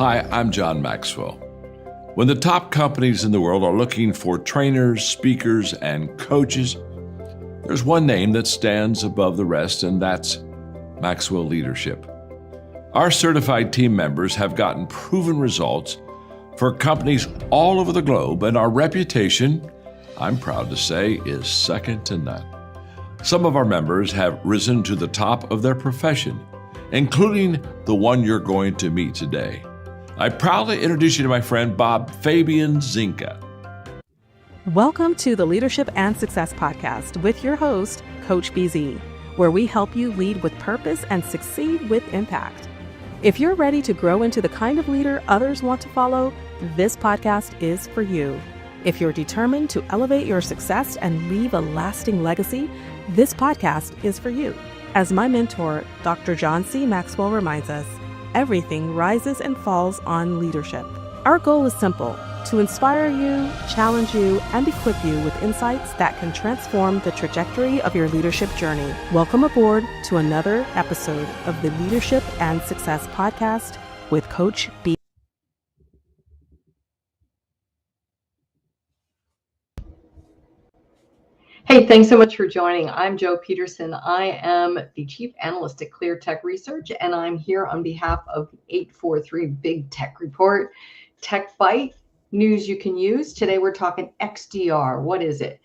Hi, I'm John Maxwell. When the top companies in the world are looking for trainers, speakers, and coaches, there's one name that stands above the rest, and that's Maxwell Leadership. Our certified team members have gotten proven results for companies all over the globe, and our reputation, I'm proud to say, is second to none. Some of our members have risen to the top of their profession, including the one you're going to meet today. I proudly introduce you to my friend Bob Fabian Zinka. Welcome to the Leadership and Success Podcast with your host, Coach BZ, where we help you lead with purpose and succeed with impact. If you're ready to grow into the kind of leader others want to follow, this podcast is for you. If you're determined to elevate your success and leave a lasting legacy, this podcast is for you. As my mentor, Dr. John C. Maxwell reminds us, everything rises and falls on leadership. Our goal is simple: to inspire you, challenge you, and equip you with insights that can transform the trajectory of your leadership journey. Welcome aboard to another episode of the Leadership and Success Podcast with Coach B. Hey, thanks so much for joining. I'm Joe Peterson. I am the Chief Analyst at ClearTech Research, and I'm here on behalf of the 843 Big Tech Report, Tech Bite, news you can use. Today we're talking XDR. What is it?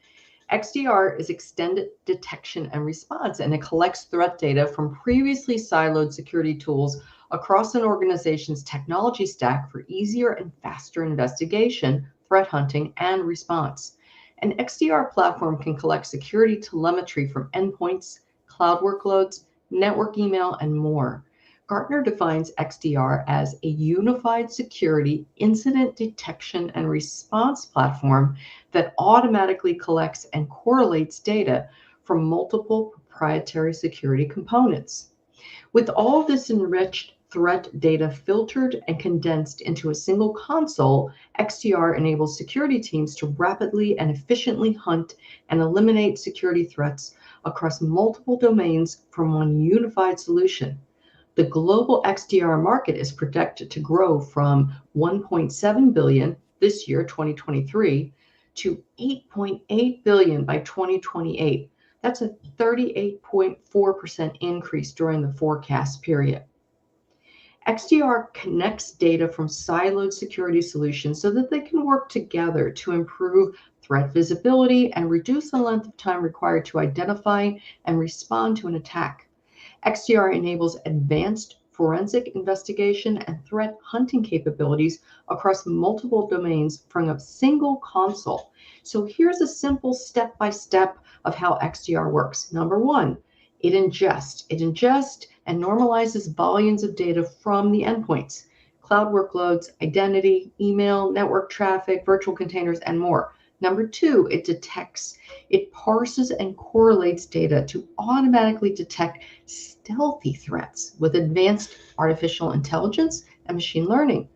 XDR is Extended Detection and Response, and it collects threat data from previously siloed security tools across an organization's technology stack for easier and faster investigation, threat hunting, and response. An XDR platform can collect security telemetry from endpoints, cloud workloads, network email, and more. Gartner defines XDR as a unified security incident detection and response platform that automatically collects and correlates data from multiple proprietary security components. With all this enriched threat data filtered and condensed into a single console, XDR enables security teams to rapidly and efficiently hunt and eliminate security threats across multiple domains from one unified solution. The global XDR market is projected to grow from $1.7 billion this year, 2023, to $8.8 billion by 2028. That's a 38.4% increase during the forecast period. XDR connects data from siloed security solutions so that they can work together to improve threat visibility and reduce the length of time required to identify and respond to an attack. XDR enables advanced forensic investigation and threat hunting capabilities across multiple domains from a single console. So here's a simple step-by-step of how XDR works. Number one, it ingests and normalizes volumes of data from the endpoints, cloud workloads, identity, email, network traffic, virtual containers, and more. Number two, it detects. It parses and correlates data to automatically detect stealthy threats with advanced artificial intelligence and machine learning.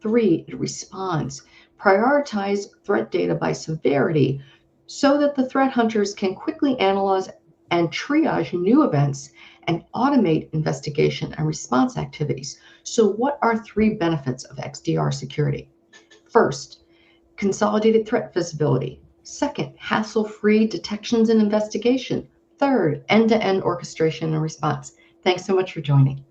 Three, it responds. Prioritize threat data by severity so that the threat hunters can quickly analyze and triage new events and automate investigation and response activities. So what are three benefits of XDR security? First, consolidated threat visibility. Second, hassle-free detections and investigation. Third, end-to-end orchestration and response. Thanks so much for joining.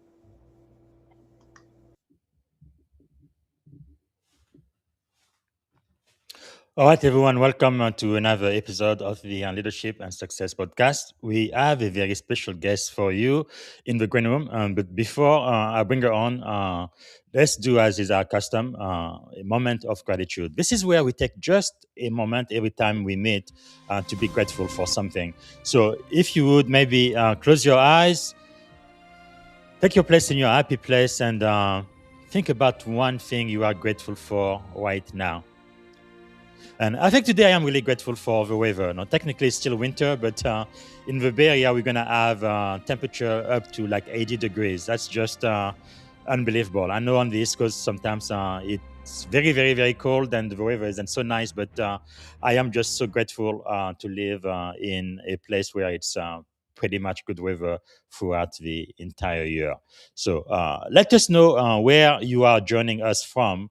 All right, everyone, welcome to another episode of the Leadership and Success Podcast. We have a very special guest for you in the green room. But before I bring her on, let's do as is our custom, a moment of gratitude. This is where we take just a moment every time we meet to be grateful for something. So if you would maybe close your eyes, take your place in your happy place, and think about one thing you are grateful for right now. And I think today I am really grateful for the weather. Now, technically, it's still winter, but in the Bay Area, we're going to have temperature up to like 80 degrees. That's just unbelievable. I know on the East Coast, sometimes it's very, very, very cold and the weather isn't so nice, but I am just so grateful to live in a place where it's pretty much good weather throughout the entire year. So let us know where you are joining us from,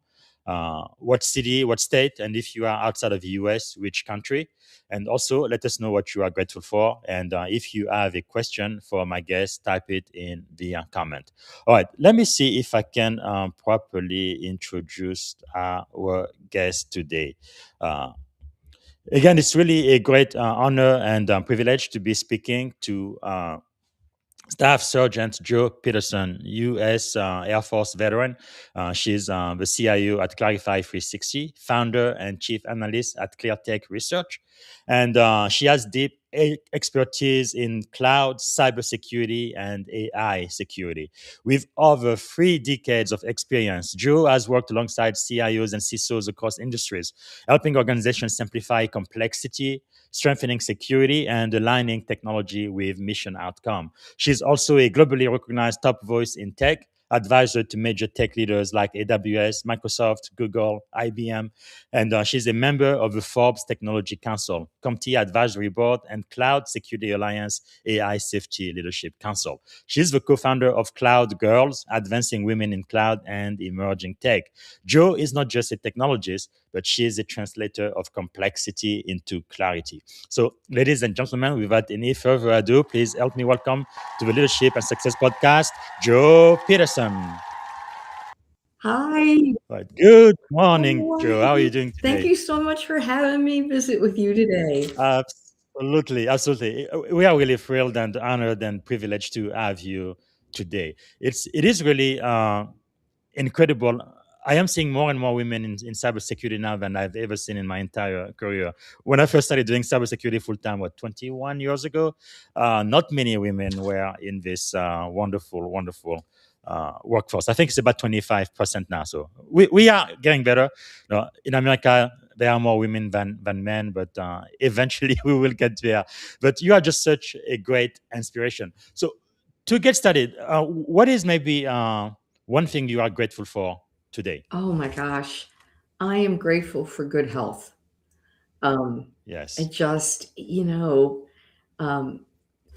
what city, what state, and if you are outside of the US, which country. And also let us know what you are grateful for. And if you have a question for my guest, type it in the comment. All right, let me see if I can properly introduce our guest today. Again, it's really a great honor and privilege to be speaking to Staff Sergeant Jo Peterson, U.S. Air Force veteran. She's the CIO at Clarify 360, founder and chief analyst at ClearTech Research. And she has deep expertise in cloud, cybersecurity, and AI security. With over 3 decades of experience, Jo has worked alongside CIOs and CISOs across industries, helping organizations simplify complexity, strengthening security, and aligning technology with mission outcome. She's also a globally recognized top voice in tech, advisor to major tech leaders like AWS, Microsoft, Google, IBM, and she's a member of the Forbes Technology Council, CompTIA Advisory Board, and Cloud Security Alliance AI Safety Leadership Council. She's the co-founder of Cloud Girls, advancing women in cloud and emerging tech. Jo is not just a technologist, but she is a translator of complexity into clarity. So, ladies and gentlemen, without any further ado, please help me welcome to the Leadership and Success Podcast, Jo Peterson. Hi. Right. Good morning, How Jo. are How are you you? doing Thank today? you so much for having me visit with you today. Absolutely, absolutely. We are really thrilled and honored and privileged to have you today. It is really incredible. I am seeing more and more women in cybersecurity now than I've ever seen in my entire career. When I first started doing cybersecurity full time, 21 years ago, not many women were in this wonderful, wonderful workforce. I think it's about 25% now. So we are getting better. In America, there are more women than men, but eventually we will get there. But you are just such a great inspiration. So to get started, what is maybe one thing you are grateful for today? Oh my gosh. I am grateful for good health. Um, I Yes. just, um,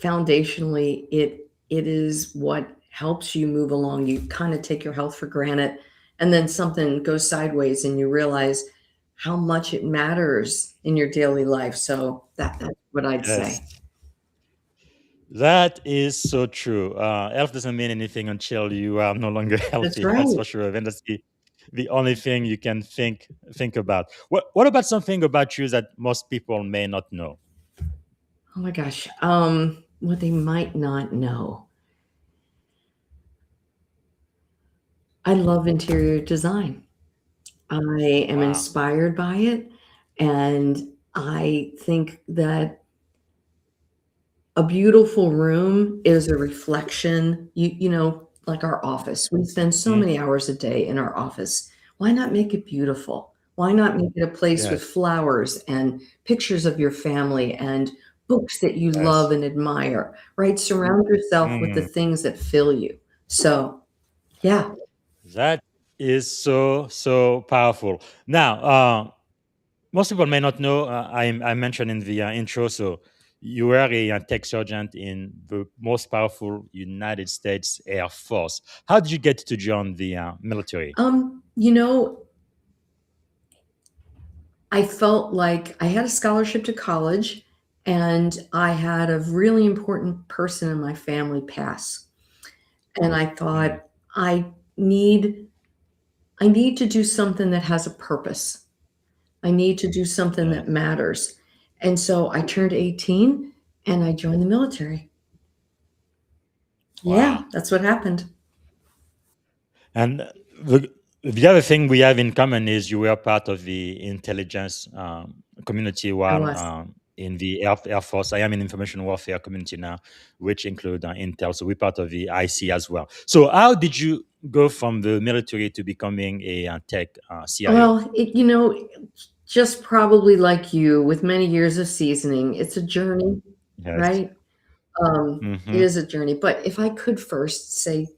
foundationally, it is what helps you move along. You kind of take your health for granted, and then something goes sideways, and you realize how much it matters in your daily life. So that's what I'd say. Yes. That is so true. Health doesn't mean anything until you are no longer That's healthy. That's right. for sure. And that's the only thing you can think about. What about something about you that most people may not know? Oh my gosh. What they might not know. I love interior design. I am Wow. inspired by it, and I think that a beautiful room is a reflection. Like our office. We spend so Mm, many hours a day in our office. Why not make it beautiful? Why not make it a place with yes. flowers and pictures of your family and books that you love Yes. and admire, right? Surround yourself with the Mm, things that fill you. So, yeah. that is so powerful. Now, most people may not know. I mentioned in the intro. So you were a tech sergeant in the most powerful United States Air Force. How did you get to join the military? Um, you know, I felt like I had a scholarship to college and I had a really important person in my family pass. And I Mm, thought I need I need to do something that has a purpose. I need to do something yeah. that matters. And so I turned 18 and I joined the military. Yeah, Wow. that's what happened. And the other thing we have in common is you were part of the intelligence community I while was. in the Air Force. I am in information warfare community now, which include Intel. So we're part of the IC as well. So how did you go from the military to becoming a tech CIO? Well, just probably like you with many years of seasoning, it's a journey, Yes. right? It Mm-hmm. is a journey. But if I could first say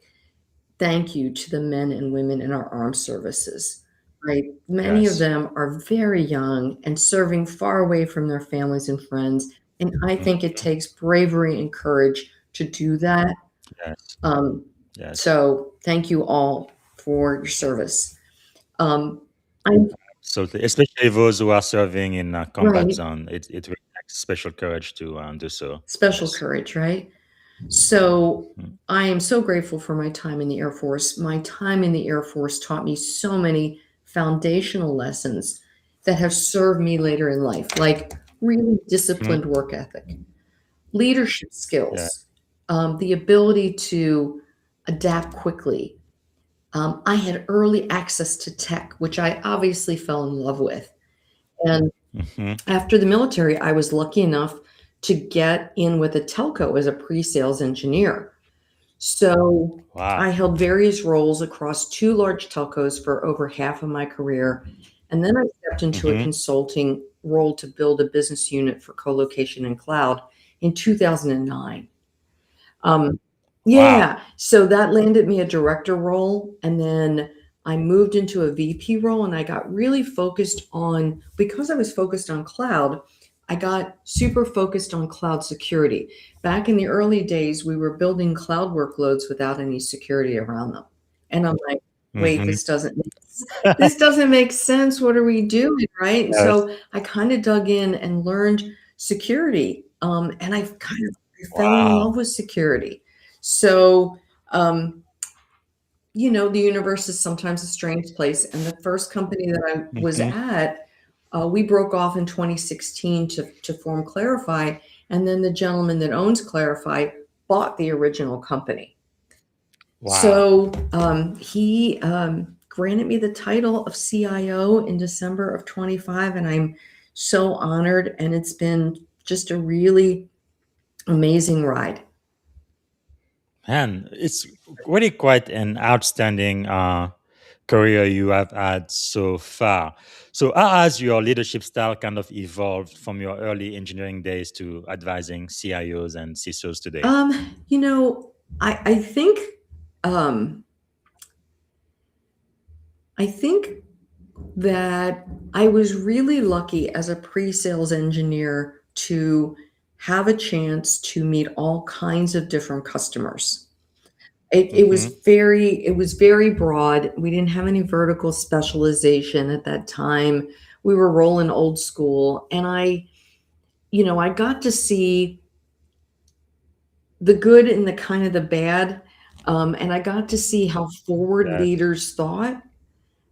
thank you to the men and women in our armed services, right? Many of Yes. them are very young and serving far away from their families and friends. And I think it takes bravery and courage to do that. Yes. Yes. So thank you all for your service. I'm Absolutely. Especially those who are serving in a combat right. zone. It really takes special courage to do so. Special Yes. courage, right? So Mhm. I am so grateful for my time in the Air Force. My time in the Air Force taught me so many foundational lessons that have served me later in life, like really disciplined work ethic, leadership Yeah. skills, the ability to adapt quickly. I had early access to tech, which I obviously fell in love with. And hmm after the military, I was lucky enough to get in with a telco as a pre-sales engineer. So Wow. I held various roles across two large telcos for over half of my career. And then I stepped into a hmm consulting role to build a business unit for co-location and cloud in 2009. Um, Wow. yeah, so that landed me a director role, and then I moved into a VP role, and I got really focused on because I was focused on cloud, I got super focused on cloud security. Back in the early days, we were building cloud workloads without any security around them. And I'm like, wait, hmm this doesn't make sense. What are we doing? Right. And Yes. so I kind of dug in and learned security. And I fell in Wow. love with security. So, um, the universe is sometimes a strange place. And the first company that I was hmm at, we broke off in 2016 to form Clarify. And then the gentleman that owns Clarify bought the original company. Wow. So he granted me the title of CIO in December of 25, and I'm so honored. And it's been just a really amazing ride. Man, it's really quite an outstanding career you have had so far. So, how has your leadership style kind of evolved from your early engineering days to advising CIOs and CISOs today? You know, I think um, I think that I was really lucky as a pre-sales engineer to have a chance to meet all kinds of different customers. It hmm was very broad. We didn't have any vertical specialization at that time. We were rolling old school, and I got to see the good and the kind of the bad, and I got to see how forward Yes. leaders thought,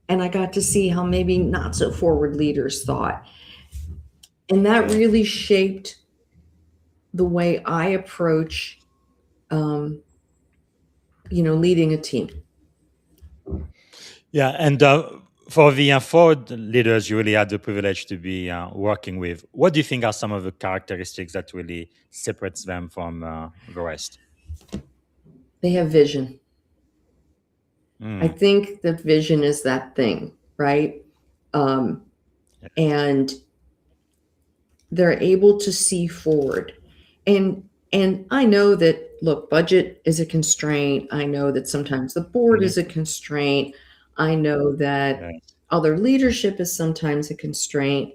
and I got to see how maybe not so forward leaders thought. And that Yes. really shaped the way I approach, um, leading a team. Yeah, and for the forward leaders you really had the privilege to be working with, what do you think are some of the characteristics that really separates them from the rest? They have vision. I Mm, think that vision is that thing, right? Um, and they're able to see forward. And I know that, look, budget is a constraint. I know that sometimes the board mhm, is a constraint. I know that yes, other leadership is sometimes a constraint.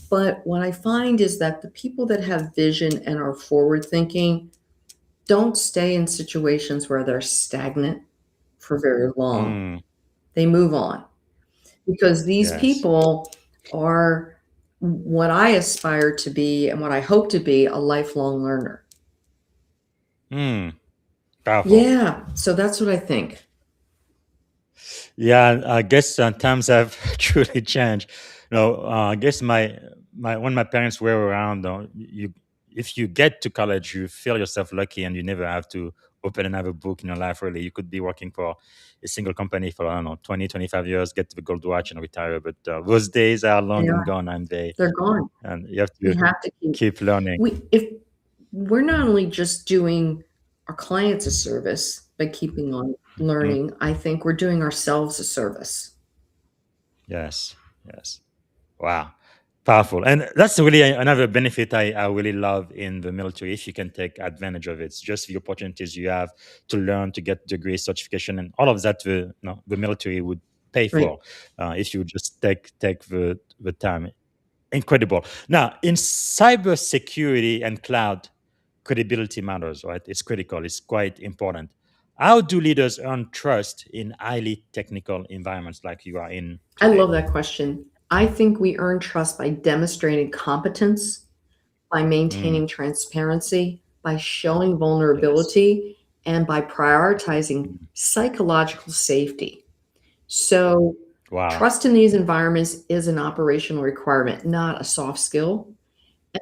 But what I find is that the people that have vision and are forward thinking don't stay in situations where they're stagnant for very long. mm, They move on because these yes, people are what I aspire to be and what I hope to be, a lifelong learner. mm, powerful. Yeah, so that's what I think. Yeah, I guess times have truly changed. I guess my when my parents were around, you if you get to college, you feel yourself lucky, and you never have to open another book in your life. Really, you could be working for a single company for I don't know 20, 25 years, get the gold watch, and retire. But those days are They long and are. gone, and They're gone. you have We to have to keep keep learning. we if we're not only just doing our clients a service by keeping on Mm, learning, I think we're doing ourselves a service. yes, yes. Wow, powerful. And that's really another benefit I really love in the military. If you can take advantage of it, it's just the opportunities you have to learn, to get degree certification, and all of that. The military would pay Right. for if you just take the time. Incredible. Now, in cybersecurity and cloud, credibility matters, right? It's critical, it's quite important. How do leaders earn trust in highly technical environments like you are in I love today? that question. I think we earn trust by demonstrating competence, by Mm, maintaining transparency, by showing yes. vulnerability, and by prioritizing Mm, psychological safety. So, wow. trust in these environments is an operational requirement, not a soft skill.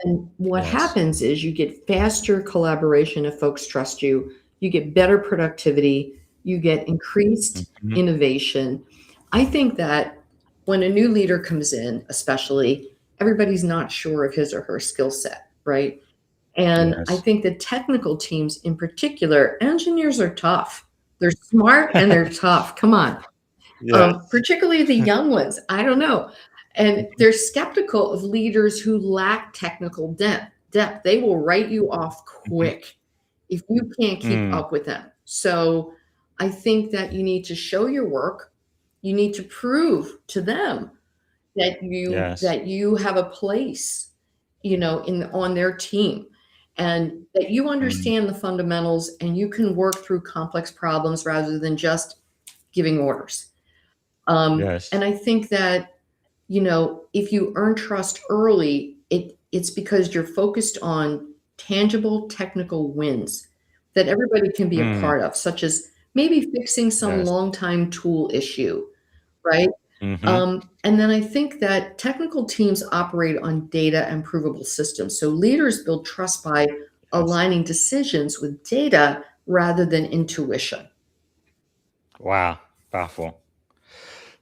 And what Yes. happens is you get faster collaboration if folks trust you, you get better productivity, you get increased Mhm. innovation. I think that when a new leader comes in, especially, everybody's not sure of his or her skill set, right? And I Yes. think the technical teams in particular, engineers are tough. They're smart and they're tough. Come on. Yes. Particularly the young ones. I don't know. And they're skeptical of leaders who lack technical depth. They will write you off Mhm. quick if you can't keep Mm, up with them. So I think that you need to show your work. You need to prove to them yes. that you have a place, in on their team, and that you Mm, understand the fundamentals and you can work through complex problems rather than just giving orders. And yes. I think that, if you earn trust early, it's because you're focused on tangible technical wins that everybody can be a Mm, part of, such as maybe fixing some yes. long time tool issue, right? Hmm. And then I think that technical teams operate on data and provable systems. So leaders build trust by Yes. aligning decisions with data rather than intuition. Wow. Powerful.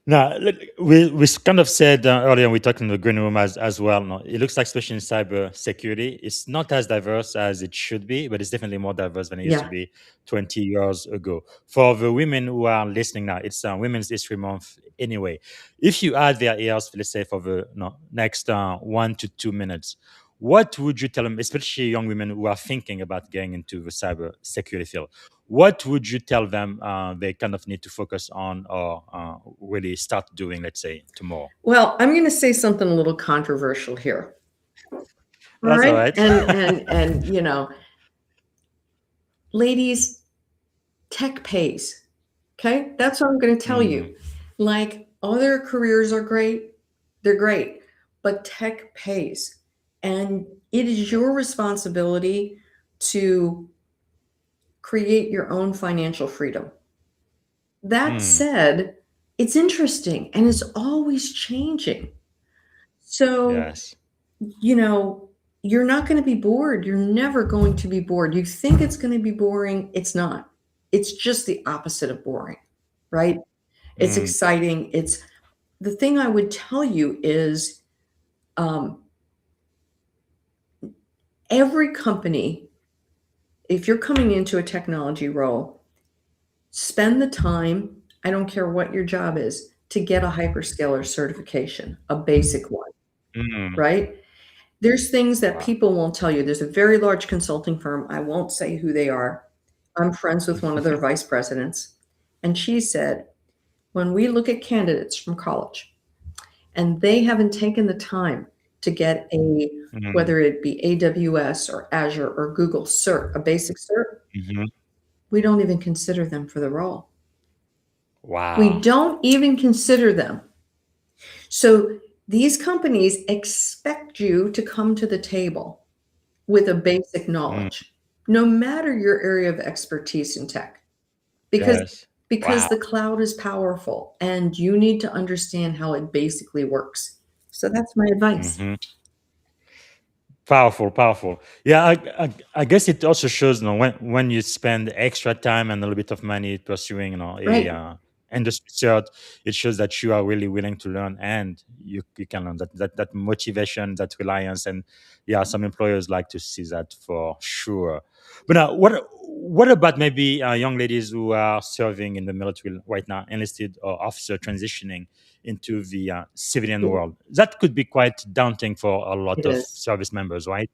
Now, look, we kind of said earlier, we talked in the green room as well. No, it looks like, especially in cyber security, it's not as diverse as it should be, but it's definitely more diverse than it used to Yeah. be 20 years ago. For the women who are listening now, it's Women's History Month anyway. If you had their ears, let's say, for the next 1 to 2 minutes, what would you tell them, especially young women who are thinking about getting into the cyber security field? What would you tell them they kind of need to focus on or really start doing, let's say, tomorrow? Well, I'm going to say something a little controversial here. All That's all right. right. And ladies, tech pays. Okay. That's what I'm going to tell Mm, you. Like, other careers are great. They're great, but tech pays. And it is your responsibility to create your own financial freedom. That mm, said, it's interesting and it's always changing. So, yes. you know, you're not going to be bored. You're never going to be bored. You think it's going to be boring. It's not. It's just the opposite of boring, right? It's Mm, exciting. It's the thing I would tell you is um, every company, if you're coming into a technology role, spend the time, I don't care what your job is, to get a hyperscaler certification, a basic one, mm, right? There's things that wow. people won't tell you. There's a very large consulting firm. I won't say who they are. I'm friends with one of their vice presidents. And she said, when we look at candidates from college and they haven't taken the time to get Mm, whether it be AWS or Azure or Google cert, a basic cert, mhm. we don't even consider them for the role. We Wow. don't even consider them. So these companies expect you to come to the table with a basic Mm, knowledge, no matter your area of expertise in tech, because yes. because Wow. the cloud is powerful and you need to understand how it basically works. So that's my advice. Hmm. Powerful, powerful. Yeah, I guess it also shows, when you spend extra time and a little bit of money pursuing, a Right. industry cert, it shows that you are really willing to learn and you can learn that motivation, that reliance, and yeah, some employers like to see that for sure. But now, what about maybe young ladies who are serving in the military right now, enlisted or officer transitioning into the civilian It world? That could be quite daunting for a lot it of is. service members, right?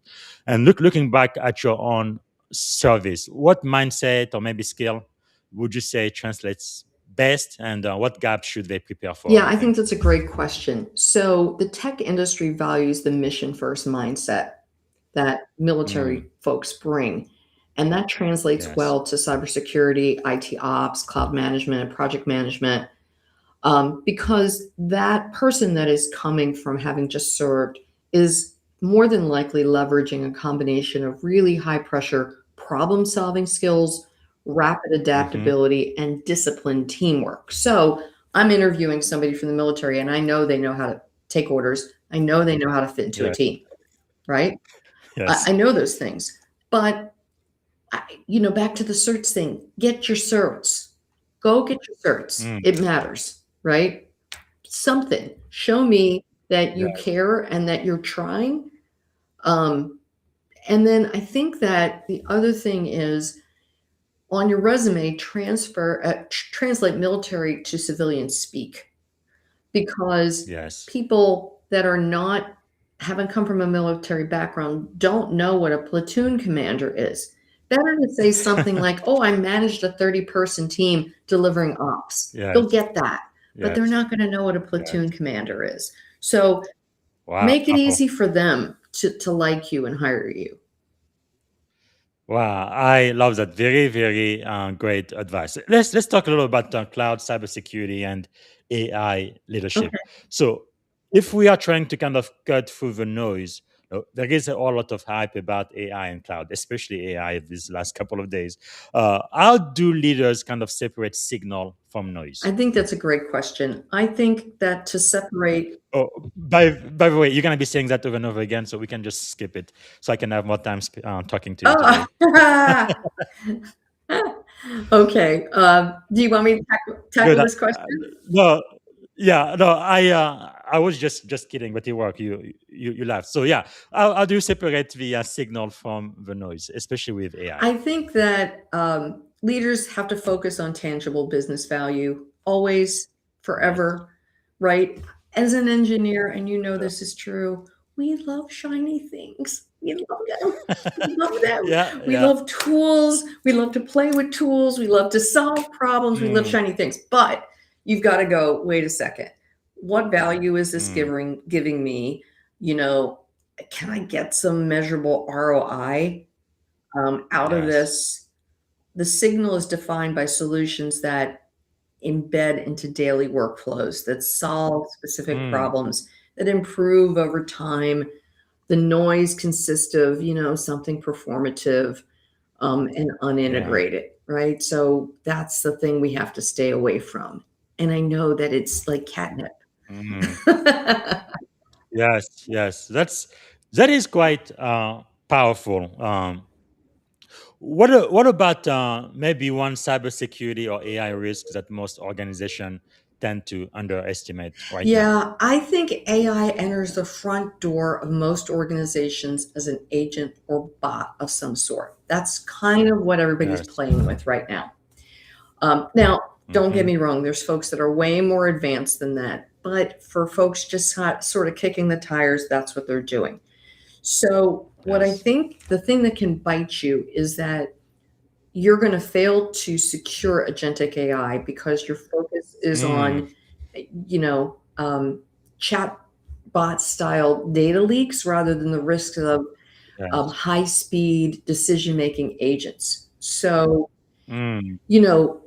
And looking back at your own service, what mindset or maybe skill would you say translates best, and what gaps should they prepare for? Yeah, I think that's a great question. So the tech industry values the mission first mindset that military folks bring. And that translates Yes. well to cybersecurity, IT ops, cloud management, and project management, because that person that is coming from having just served is more than likely leveraging a combination of really high pressure problem solving skills, rapid adaptability, and disciplined teamwork. So I'm interviewing somebody from the military and I know they know how to take orders. I know they know how to fit into a Yes. team, right? Yes. I know those things, but back to the certs thing, get your certs, go get your certs. It matters, right? Something, show me that you Yeah. care and that you're trying. And then I think that the other thing is on your resume, translate military to civilian speak, because Yes. people that haven't come from a military background don't know what a platoon commander is. Better to say something like, oh, I managed a 30-person team delivering ops. They'll Yes. get that, but they're Yes. not going to know what a platoon Yes. commander is. So Wow. make it easy for them to like you and hire you. Wow, I love that. Very, very great advice. Let's talk a little about cloud cybersecurity and AI leadership. Okay. So, if we are trying to kind of cut through the noise, there is a whole lot of hype about AI and cloud, especially AI these last couple of days. How do leaders kind of separate signal from noise? I think that's a great question. I think that to separate. Oh, by the way, you're gonna be saying that over and over again, so we can just skip it, so I can have more time talking to you today. Okay. Do you want me to tackle Good. this question? No, yeah, no. I was just kidding, but you work. You laughed. So yeah, how do you separate the signal from the noise, especially with AI? I think that leaders have to focus on tangible business value always, Yes. forever, right? As an engineer, and this is true, we love shiny things. We love them. We love them. Yeah. We Yeah. love tools. We love to play with tools. We love to solve problems. We love Mm, shiny things. But you've got to go, wait a second. What value is this mm, giving me? Can I get some measurable ROI out of yes. this? The signal is defined by solutions that embed into daily workflows, that solve specific Mm, problems, that improve over time. The noise consists of, something performative and yeah. unintegrated, right? So that's the thing we have to stay away from. And I know that it's like catnip. Mm, yes. Yes. That is quite powerful. What about maybe one cybersecurity or AI risk that most organizations tend to underestimate right now? Yeah, I think AI enters the front door of most organizations as an agent or bot of some sort. That's kind of what everybody's Yes. playing with right now. Now, don't get Mm-hmm. me wrong, there's folks that are way more advanced than that. But for folks just sort of kicking the tires, that's what they're doing. So, what I Yes. think the thing that can bite you is that you're going to fail to secure agentic AI because your focus is Mm, on, you know, um, chat bot style data leaks rather than the risks of yes. high speed decision making agents. So, Mm, you know,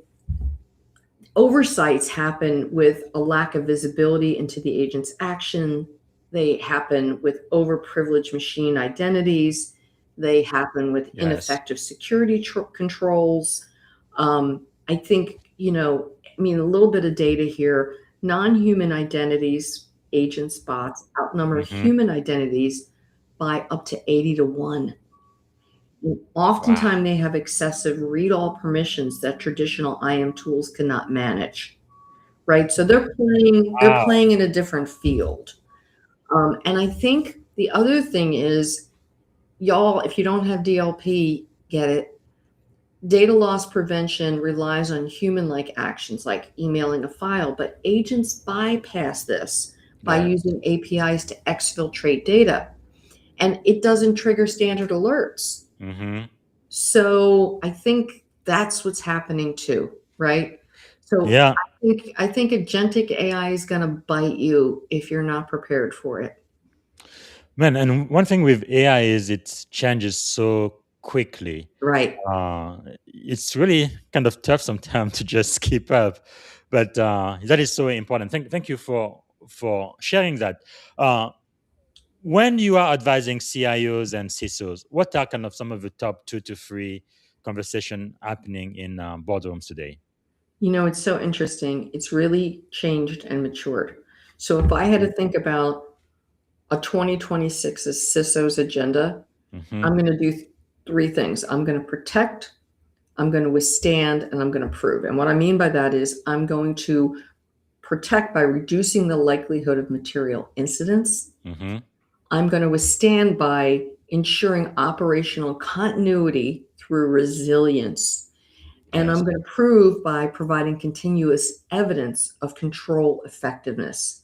oversights happen with a lack of visibility into the agent's action. They happen with overprivileged machine identities. They happen with yes. ineffective security controls. I think, a little bit of data here. Non human identities, agent bots, outnumber Mm-hmm. human identities by up to 80 to 1. Wow. Oftentimes, they have excessive read all permissions that traditional IM tools cannot manage. Right. So they're Wow. playing in a different field. And I think the other thing is, y'all, if you don't have DLP, get it. Data loss prevention relies on human-like actions like emailing a file, but agents bypass this by Yeah. using APIs to exfiltrate data, and it doesn't trigger standard alerts. Mm-hmm. So I think that's what's happening too, right? So Yeah, I think agentic AI is going to bite you if you're not prepared for it. man. And one thing with AI is it changes so quickly. Right. It's really kind of tough sometimes to just keep up, but that is so important. Thank you for sharing that. When you are advising CIOs and CISOs, what are kind of some of the top 2 to 3 conversation happening in boardrooms today? It's so interesting. It's really changed and matured. So if I had to think about a 2026 CISO's agenda, Mm-hmm. I'm going to do three things. I'm going to protect, I'm going to withstand, and I'm going to prove. And what I mean by that is I'm going to protect by reducing the likelihood of material incidents. Mm-hmm. I'm going to withstand by ensuring operational continuity through resilience. And Yes. I'm going to prove by providing continuous evidence of control effectiveness.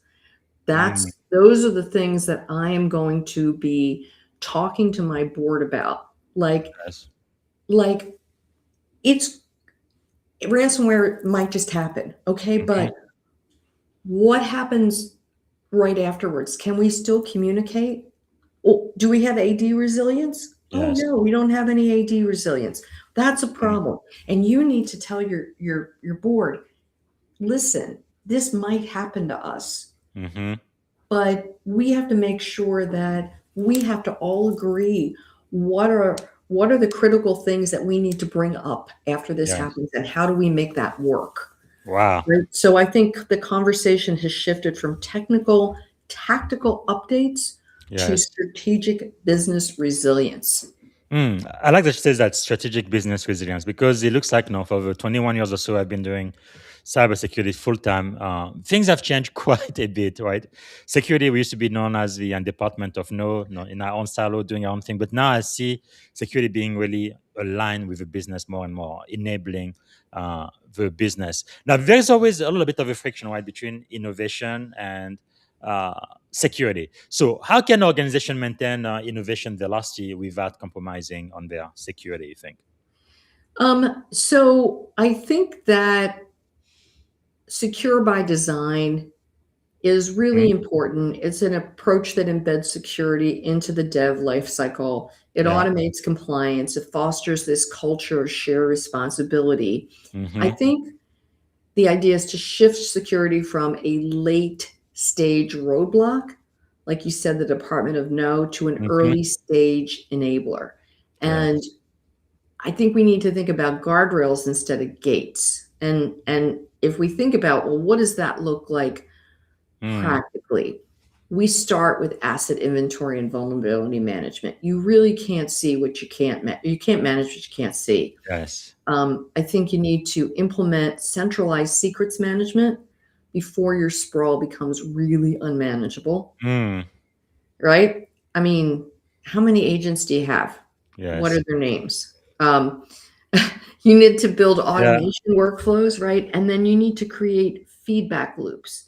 Mm, Those are the things that I am going to be talking to my board about. yes. Like it's ransomware might just happen, okay? Mm-hmm. But what happens right afterwards? Can we still communicate? Oh, do we have AD resilience? Oh Yes. no, we don't have any AD resilience. That's a Mm, problem. And you need to tell your board, listen, this might happen to us, mm-hmm. but we have to make sure that we have to all agree what are what are the critical things that we need to bring up after this Yes. happens and how do we make that work? Wow. Right. So I think the conversation has shifted from technical, tactical updates to Yes. strategic business resilience. I like that she says that strategic business resilience because it looks like now for the 21 years or so I've been doing cybersecurity full time. Things have changed quite a bit, right? Security we used to be known as the department of no, in our own silo doing our own thing, but now I see security being really aligned with the business more and more, enabling the business. Now there's always a little bit of a friction, right, between innovation and uh, security. So, how can an organization maintain innovation velocity without compromising on their security? You think? So I think that secure by design is really Mhm. important. It's an approach that embeds security into the dev lifecycle. It Yeah. automates compliance. It fosters this culture of shared responsibility. I Hmm. think the idea is to shift security from a late stage roadblock, like you said, the Department of No, to an Hmm. early stage enabler. And Yes. I think we need to think about guardrails instead of gates. And if we think about, well, what does that look like Mm. practically? We start with asset inventory and vulnerability management. You really can't see what you can't manage what you can't see. Yes. I think you need to implement centralized secrets management before your sprawl becomes really unmanageable, Mm. right? I mean, how many agents do you have? What are Yes. their names? You need to build Yeah. automation workflows, right? And then you need to create feedback loops. Mm.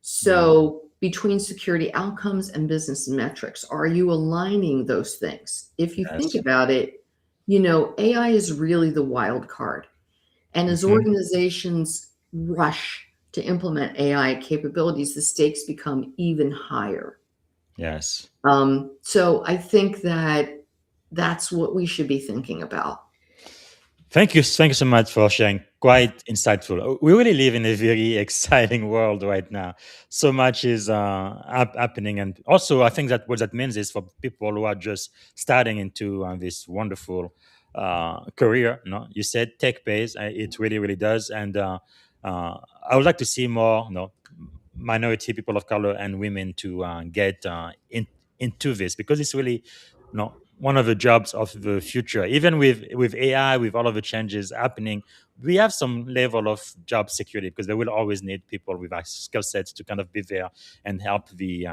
So between security outcomes and business metrics, are you aligning those things? If you think Yes. about it, AI is really the wild card. And as Hmm. organizations rush to implement AI capabilities, the stakes become even higher. Yes. So I think that that's what we should be thinking about. Thank you. Thank you so much for sharing. Quite insightful. We really live in a very exciting world right now. So much is happening, and also I think that what that means is for people who are just starting into this wonderful career. No, you said tech pays. It really, really does, and I would like to see more, minority people of color and women to get into this because it's really, one of the jobs of the future. Even with AI, with all of the changes happening, we have some level of job security because they will always need people with our skill sets to kind of be there and help the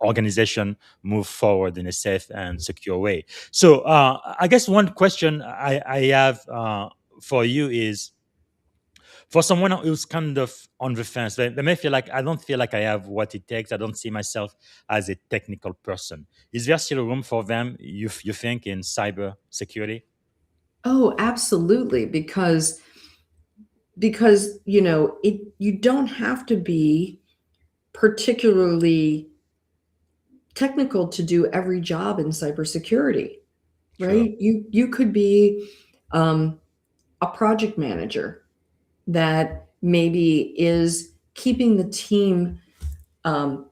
organization move forward in a safe and secure way. So I guess one question I have for you is for someone who's kind of on the fence, they may feel like I don't feel like I have what it takes. I don't see myself as a technical person. Is there still room for them? You think in cyber security? Oh, absolutely. Because because you don't have to be particularly technical to do every job in cybersecurity, Sure. right? You could be a project manager that maybe is keeping the team um,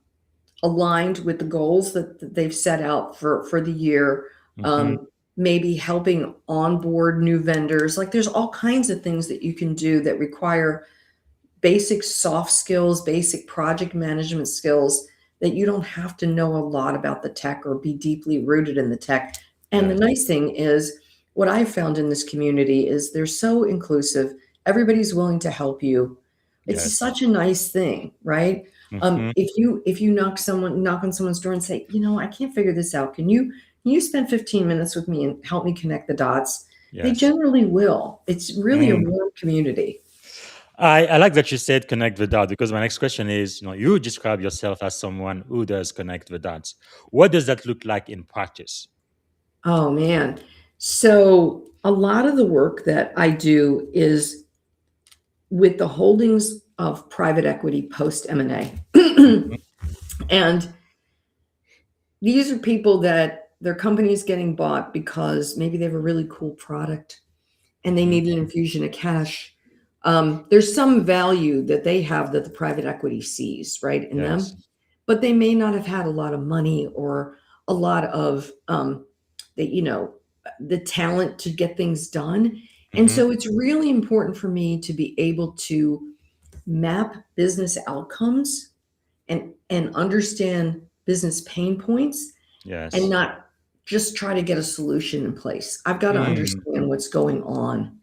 aligned with the goals that they've set out for the year. Hmm. Maybe helping onboard new vendors. Like there's all kinds of things that you can do that require basic soft skills, basic project management skills that you don't have to know a lot about the tech or be deeply rooted in the tech. And the Yes. nice thing is, what I've found in this community is they're so inclusive. Everybody's willing to help you. It's Yes. such a nice thing, right? Hmm. If you knock on someone's door and say, I can't figure this out. Can you spend 15 minutes with me and help me connect the dots? They Yes. generally will. It's really a Mm. warm community. I like that you said connect the dots because my next question is, you describe yourself as someone who does connect the dots. What does that look like in practice? Oh man. So a lot of the work that I do is with the holdings of private equity post M&A. Mhm. And these are people that their company is getting bought because maybe they have a really cool product and they Mhm. need an infusion of cash. There's some value that they have that the private equity sees, right, in Yes. them, but they may not have had a lot of money or a lot of the the talent to get things done. And Hmm. so it's really important for me to be able to map business outcomes and understand business pain points and Yes. not just try to get a solution in place. I've got to Mm. understand what's going on,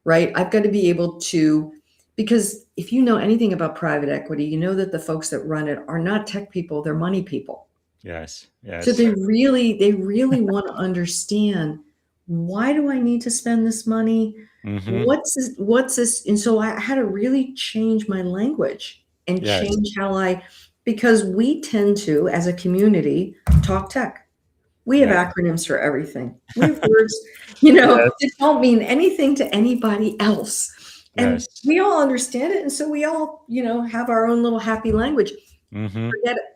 right? I've got to be able to, because if you know anything about private equity, you know that the folks that run it are not tech people, they're money people. Yes. So Yes. they really want to understand, why do I need to spend this money? Hmm. What's this? And so I had to really change my language and Yes. change because we tend to, as a community, talk tech. We have Yes. acronyms for everything. We have words, Yes. that don't mean anything to anybody else. And Yes. we all understand it. And so we all, have our own little happy language. Hmm.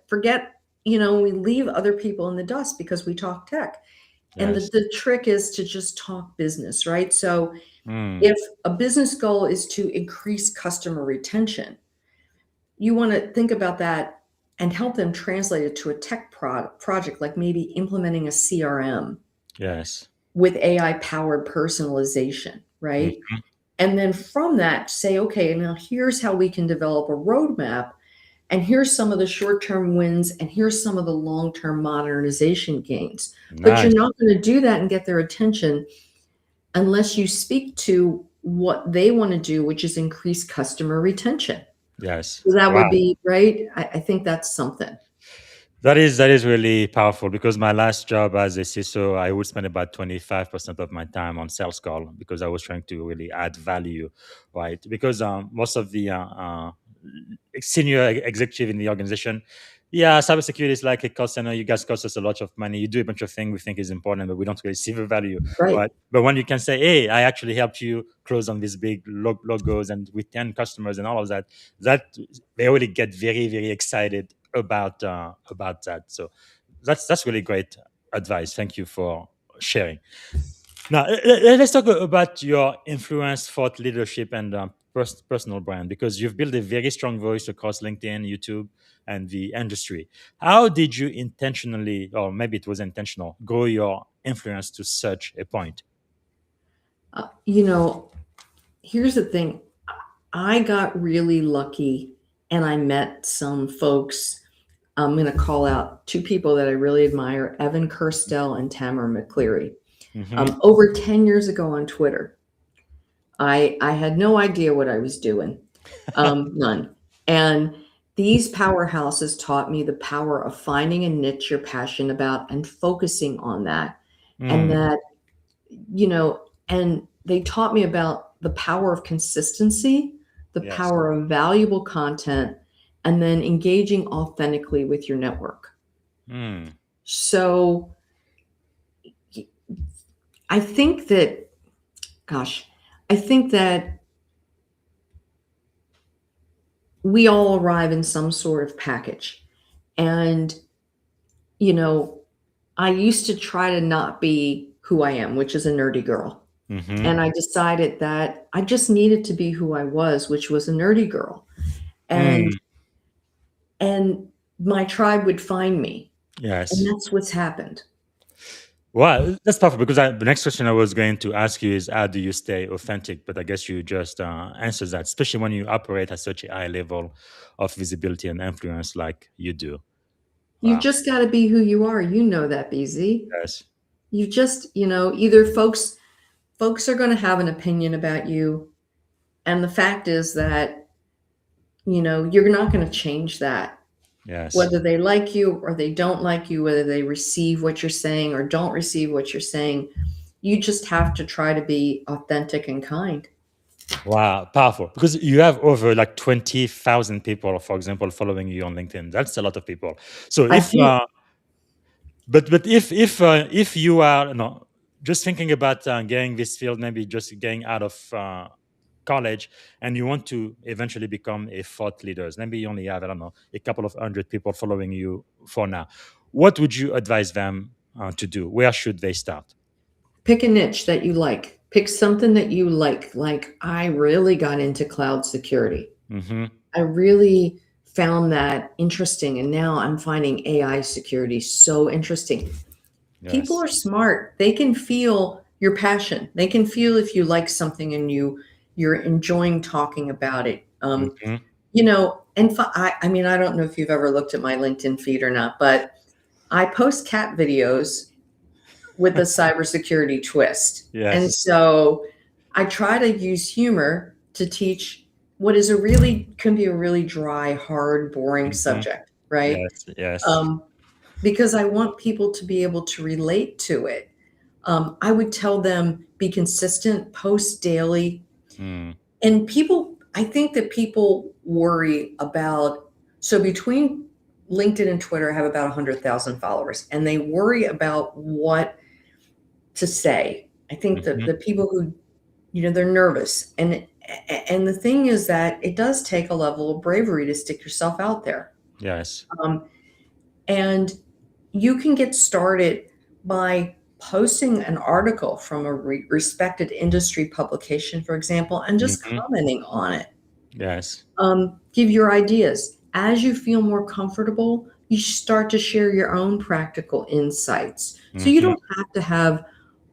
Forget, we leave other people in the dust because we talk tech. And the, Yes. the trick is to just talk business, right? So Mm. if a business goal is to increase customer retention, you want to think about that and help them translate it to a tech project, like maybe implementing a CRM Yes. with AI powered personalization, right? Hmm. And then from that, say, okay, now here's how we can develop a roadmap. And here's some of the short term wins, and here's some of the long term modernization gains. But you're Nice. not going to do that and get their attention unless you speak to what they want to do, which is increase customer retention. Yes. So that would Wow. be right. I think that's something. That is really powerful because my last job as a CISO, I would spend about 25% of my time on sales call because I was trying to really add value, right? Because most of the senior executive in the organization, yeah, cybersecurity is like a cost center. You guys cost us a lot of money. You do a bunch of things we think is important, but we don't really see the value, Right. right? But when you can say, "Hey, I actually helped you close on these big logos and with 10 customers and all of that," that they really get very, very excited about that. So that's really great advice. Thank you for sharing. Now let's talk about your influence, thought leadership, and personal brand because you've built a very strong voice across LinkedIn, YouTube, and the industry. How did you intentionally, or maybe it was intentional, grow your influence to such a point? Uh, you know, Here's the thing. I got really lucky and I met some folks. I'm going to call out two people that I really admire, Evan Kirstel and Tamara McCleary. Hmm. Over 10 years ago on Twitter, I had no idea what I was doing, none. And these powerhouses taught me the power of finding a niche you're passionate about and focusing on that. And Mm, that, you know, and they taught me about the power of consistency, the yes. power of valuable content, and then engaging authentically with your network. Mm, So I think that, gosh, I think that we all arrive in some sort of package. And, you know, I used to try to not be who I am, which is a nerdy girl. Mm-hmm. And I decided that I just needed to be who I was, which was a nerdy girl. And Mm, and my tribe would find me. And yes. that's what's happened. Well, that's perfect because the next question I was going to ask you is how do you stay authentic? But I guess you just answered that, especially when you operate at such a high level of visibility and influence like you do. You Wow. just got to be who you are. You know that, BZ. Yes. You just, either folks are going to have an opinion about you, and the fact is that, you're not going to change that. Yes. Whether they like you or they don't like you, whether they receive what you're saying or don't receive what you're saying, you just have to try to be authentic and kind. Wow, powerful. Because you have over like 20,000 people, for example, following you on LinkedIn. That's a lot of people. So I if think but if you are no just thinking about getting this field, maybe just getting out of college, and you want to eventually become a thought leader, maybe you only have, I don't know, a couple of hundred people following you for now. What would you advise them to do? Where should they start? pick a niche that you like. Pick something that you like. Like, I really got into cloud security. Mm-hmm. I really found that interesting. And now I'm finding AI security so interesting. People Yes. are smart. They can feel your passion. They can feel if you like something and you're enjoying talking about it. Mm-hmm. And I mean, I don't know if you've ever looked at my LinkedIn feed or not, but I post cat videos with a cybersecurity twist. And Yes. so I try to use humor to teach what is can be a really dry, hard, boring Mm-hmm. subject, right? Yes. Yes. Um, because I want people to be able to relate to it. I would tell them be consistent, post daily. Mm. And I think that people worry about, so between LinkedIn and Twitter, I have about 100,000 followers, and they worry about what to say. I think that Mm-hmm. the people who, they're nervous. And the thing is that it does take a level of bravery to stick yourself out there. Yes. Um, and you can get started by posting an article from a respected industry publication, for example, and just Mm-hmm. commenting on it. Yes. Give your ideas. As you feel more comfortable, you start to share your own practical insights. So you Mm-hmm. don't have to have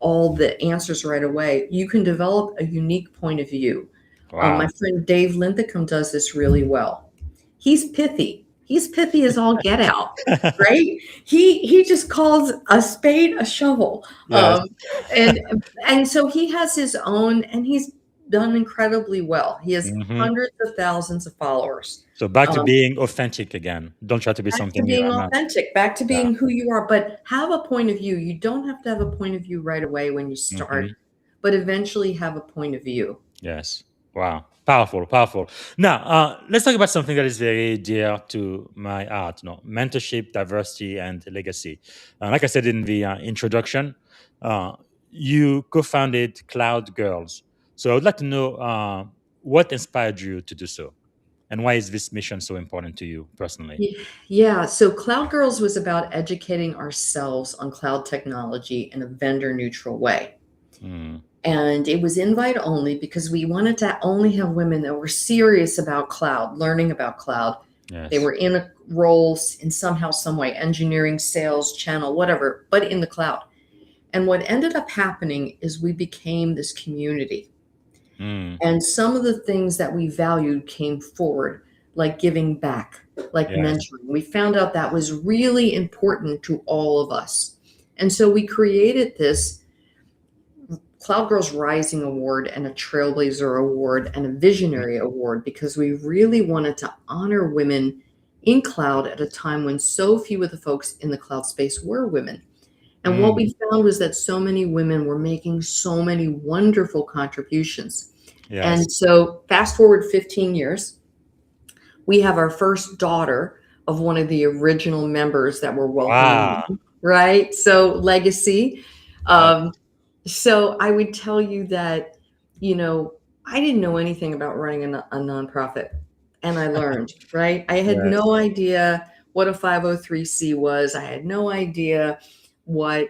all the answers right away. You can develop a unique point of view. My Wow. friend Dave Linthicum does this really well. He's pithy. He's pithy as all get out, right? He just calls a spade a shovel, Yes. and and so he has his own, and he's done incredibly well. He has Mm-hmm. hundreds of thousands of followers. So back to Um, being authentic again. Don't try to be Back to something you being are not. authentic, back to Yeah. being who you are, but have a point of view. You don't have to have a point of view right away when you Mm-hmm. start, but eventually have a point of view. Yes. Wow. Powerful. Powerful. Now, let's talk about something that is very dear to my heart. Mentorship, diversity, and legacy. Like I said in the introduction, uh, you co-founded Cloud Girls. So I would like to know what inspired you to do so, and why is this mission so important to you personally? Yeah, so Cloud Girls was about educating ourselves on cloud technology in a vendor neutral way. Mm, And it was invite only because we wanted to only have women that were serious about cloud, learning about cloud. They yes. were in roles in somehow, some way, engineering, sales, channel, whatever, but in the cloud. And what ended up happening is we became this community. Mm, And some of the things that we valued came forward, like giving back, like yes. mentoring. We found out that was really important to all of us. And so we created this Cloud Girls Rising Award and a Trailblazer Award and a Visionary Award because we really wanted to honor women in cloud at a time when so few of the folks in the cloud space were women. And what Mm, we found was that so many women were making so many wonderful contributions. yes. And so, fast forward 15 years, we have our first daughter of one of the original members that were welcoming, Wow. right? So, legacy. Yes. Um, so, I would tell you that, I didn't know anything about running a nonprofit. and I learned, right? I had Yes. no idea what a 503c was. I had no idea I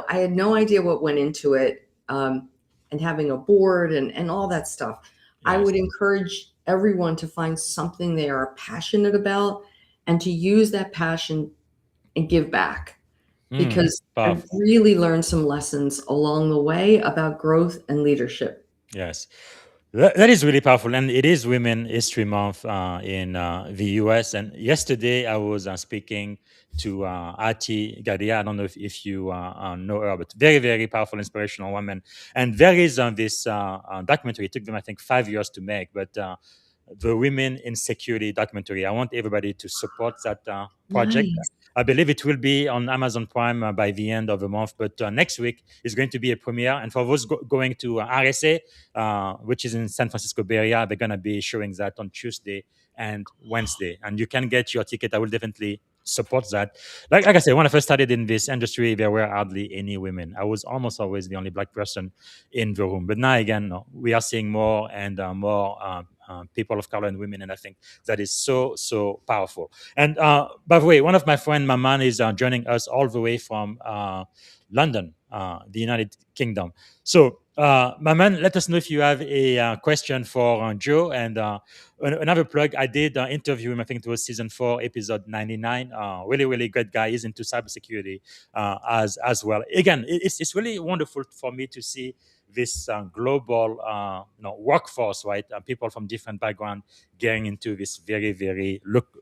had no idea what went into it, and having a board and all that stuff. I Yes. would encourage everyone to find something they are passionate about and to use that passion and give back, because I Powerful. really learned some lessons along the way about growth and leadership. Yes. That is really powerful, and it is Women History Month in the U.S. And yesterday, I was speaking to Ati Gadia. I don't know if you know her, but very, very powerful, inspirational woman. And there is this documentary. It took them, I think, 5 years to make, but the Women in Security documentary. I want everybody to support that project. Nice. I believe it will be on Amazon Prime by the end of the month, but next week is going to be a premiere. And for those going to RSA, which is in San Francisco Bay Area, they're going to be showing that on Tuesday and Wednesday. And you can get your ticket. I will definitely support that. Like I said, when I first started in this industry, there were hardly any women. I was almost always the only Black person in the room. But now again, no, we are seeing more and more people of color and women, and I think that is so powerful. And by the way, one of my friend Maman is joining us all the way from London, the United Kingdom. So, Maman, let us know if you have a question for Joe. And another plug, I did interview him. I think it was season 4, episode 99. Really, really great guy. He's into cybersecurity as well. Again, it's really wonderful for me to see this global workforce, right? People from different backgrounds getting into this very, very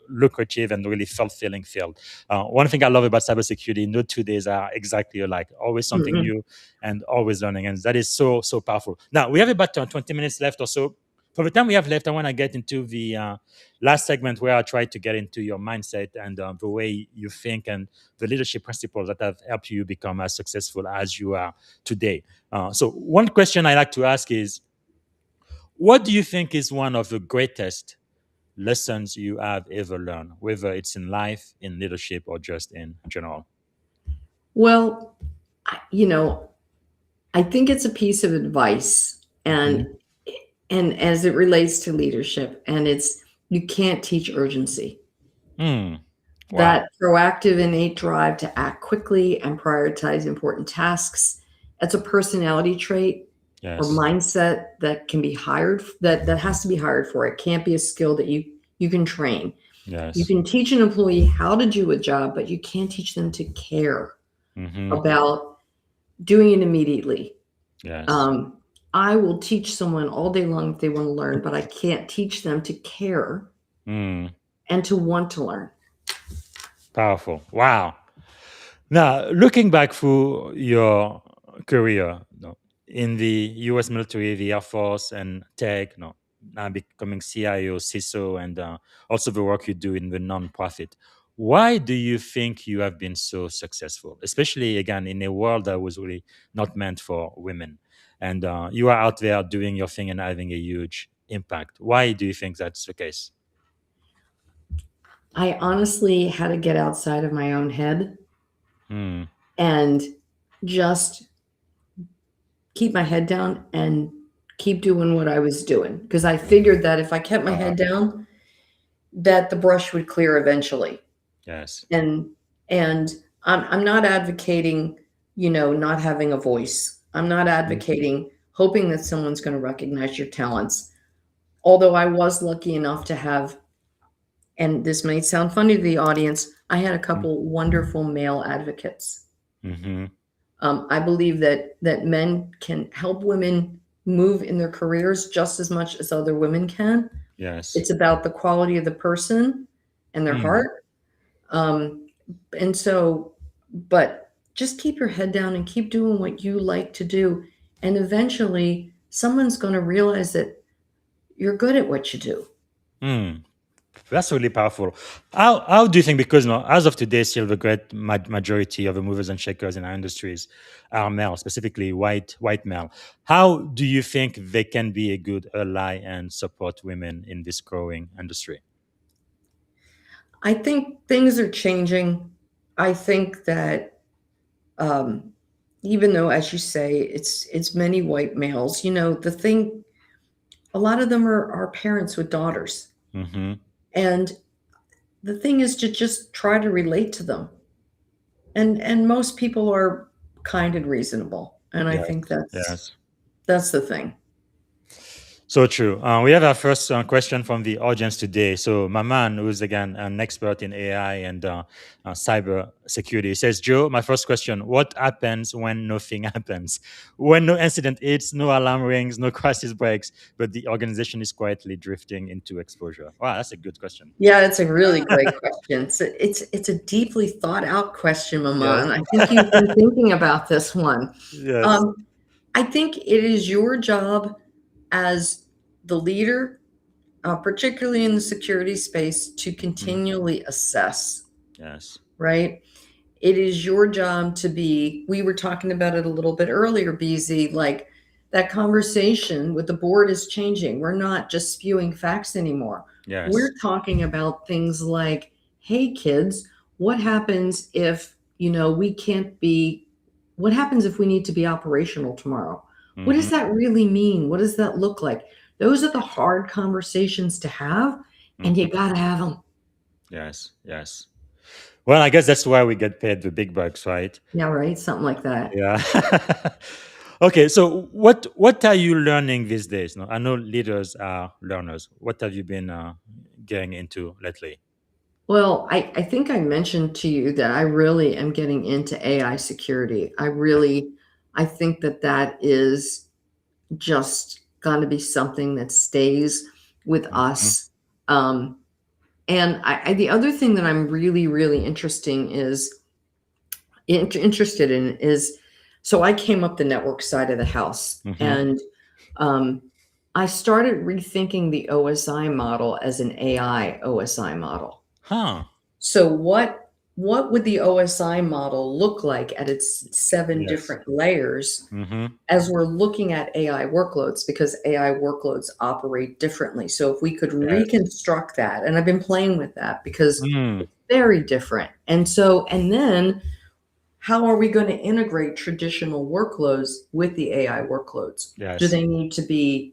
lucrative and really fulfilling field. One thing I love about cybersecurity, no 2 days are exactly alike. Always something Mhm. new and always learning, and that is so powerful. Now we have about 20 minutes left or so. For the time we have left, I want to get into the last segment where I try to get into your mindset and the way you think and the leadership principles that have helped you become as successful as you are today. So one question I like to ask is, what do you think is one of the greatest lessons you have ever learned, whether it's in life, in leadership, or just in general? Well, you know, I think it's a piece of advice, Hmm. and as it relates to leadership, and it's you can't teach urgency. Wow. That proactive innate drive to act quickly and prioritize important tasks, it's a personality trait or Yes. mindset that can be hired, that has to be hired for. It can't be a skill that you can train. You Yes. can teach an employee how to do a job, but you can't teach them to care Hmm. about doing it immediately. Yes. Um, I will teach someone all day long if they want to learn, but I can't teach them to care Mm. and to want to learn. Powerful. Wow. Now, looking back through your career, in the U.S. military, the Air Force, and tech, now becoming CIO, CISO, and also the work you do in the nonprofit, why do you think you have been so successful, especially again in a world that was really not meant for women? And you are out there doing your thing and having a huge impact. Why do you think that's the case? I honestly had to get outside of my own head Hmm. and just keep my head down and keep doing what I was doing, because I figured that if I kept my Uh, head down, that the brush would clear eventually. yes. And I'm not advocating, not having a voice. I'm not Mm. advocating hoping that someone's going to recognize your talents. Although I was lucky enough to have, and this may sound funny to the audience, I had a couple wonderful male advocates. Mm-hmm. I believe that men can help women move in their careers just as much as other women can. Yes. It's about the quality of the person and their Mm. heart. Um, and so, but just keep your head down and keep doing what you like to do. And eventually, someone's going to realize that you're good at what you do. Mm. That's really powerful. How do you think? Because as of today, still the great majority of the movers and shakers in our industries are male, specifically white male. How do you think they can be a good ally and support women in this growing industry? I think things are changing. I think that um, even though, as you say, it's many white males, the thing, a lot of them are parents with daughters. Mm-hmm. And the thing is to just try to relate to them. And most people are kind and reasonable. And I Yes. think that's Yes. that's the thing. So true. We have our first question from the audience today. So Maman, who's again an expert in AI and cyber security, says, Joe, my first question, what happens when nothing happens? When no incident hits, no alarm rings, no crisis breaks, but the organization is quietly drifting into exposure? Wow, that's a good question. Yeah, it's a really great question. So it's a deeply thought out question, Yes. Maman. I think you've been thinking about this one. Yes. Um, I think it is your job as the leader, particularly in the security space, to Mm. continually assess, Yes. right? It is your job to be, we were talking about it a little bit earlier, BZ, like that conversation with the board is changing. We're not just spewing facts anymore. Yes. We're talking about things like, hey, kids, what happens if, we can't be, what happens if we need to be operational tomorrow? What Mm-hmm. does that really mean? What does that look like? Those are the hard conversations to have, and you Mm-hmm. got to have them. Yes. Yes. Well, I guess that's why we get paid the big bucks, right? Yeah, right. Something like that. Yeah. Okay. So, what are you learning these days? No, I know leaders are learners. What have you been getting into lately? Well, I think I mentioned to you that I really am getting into AI security. I think that that is just going to be something that stays with Mhm. us. Um, and the other thing that I'm really, really interested in is, so I came up the network side of the house, Mhm. and um, I started rethinking the OSI model as an AI OSI model. Huh. So what would the OSI model look like at its 7 Yes. different layers Mhm. as we're looking at AI workloads, because AI workloads operate differently. So if we could Yes. reconstruct that, and I've been playing with that because Mm. it's very different. And then how are we going to integrate traditional workloads with the AI workloads? Do Yes. they need to be,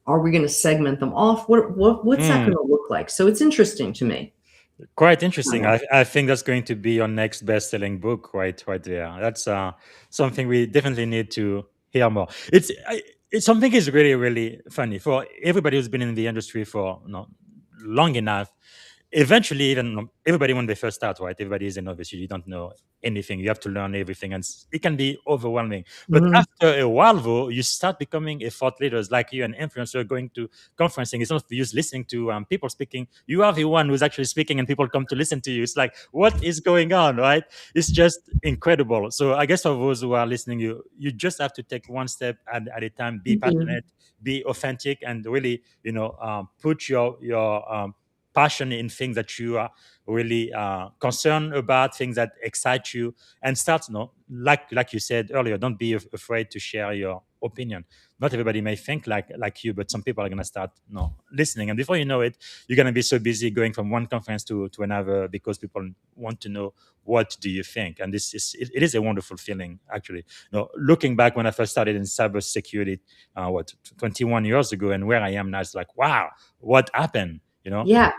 are we going to segment them off? What's that Mm. going to look like? So it's interesting to me. Quite interesting. I think that's going to be your next best-selling book, right there. That's something we definitely need to hear more. It's something is really really funny for everybody who's been in the industry for long enough. Eventually, even everybody when they first start, right? Everybody is a novice. You don't know anything. You have to learn everything, and it can be overwhelming. But Mhm. after a while, though, you start becoming a thought leader, like you, an influencer, going to conferencing. It's not just listening to people speaking. You are the one who's actually speaking, and people come to listen to you. It's like, what is going on, right? It's just incredible. So I guess for those who are listening, you just have to take one step at a time. Be Mhm. passionate, be authentic, and really, put your passion in things that you are really concerned about, things that excite you, and start, like you said earlier, don't be afraid to share your opinion. Not everybody may think like you, but some people are going to start listening, and before you know it, you're going to be so busy going from one conference to another because people want to know what do you think. And it is a wonderful feeling, actually. Looking back when I first started in cybersecurity, 21 years ago, and where I am now, it's like, wow, what happened, Yeah,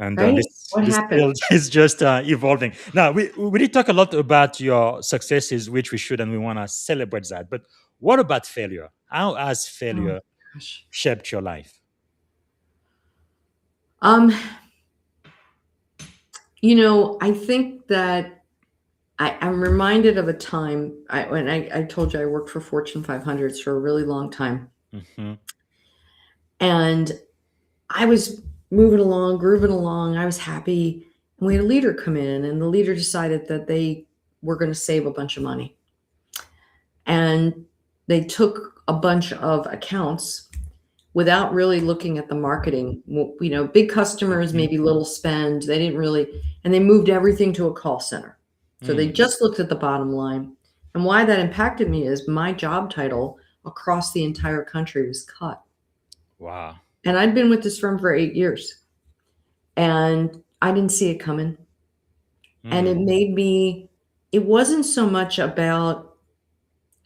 and right? this What this happened? field is just evolving. Now we did talk a lot about your successes, which we should, and we want to celebrate that. But what about failure? How has Oh failure gosh. shaped your life? Um, I think that I'm reminded of a time when I told you I worked for Fortune 500s for a really long time. Hmm. And I was moving along, grooving along. I was happy. And we had a leader come in, and the leader decided that they were going to save a bunch of money. And they took a bunch of accounts without really looking at the marketing. Big customers, Hmm. maybe little spend. They didn't really, and they moved everything to a call center. So they Mm. just looked at the bottom line. And why that impacted me is my job title across the entire country was cut. Wow. And I'd been with this firm for 8 years, and I didn't see it coming. And Mm. it wasn't so much about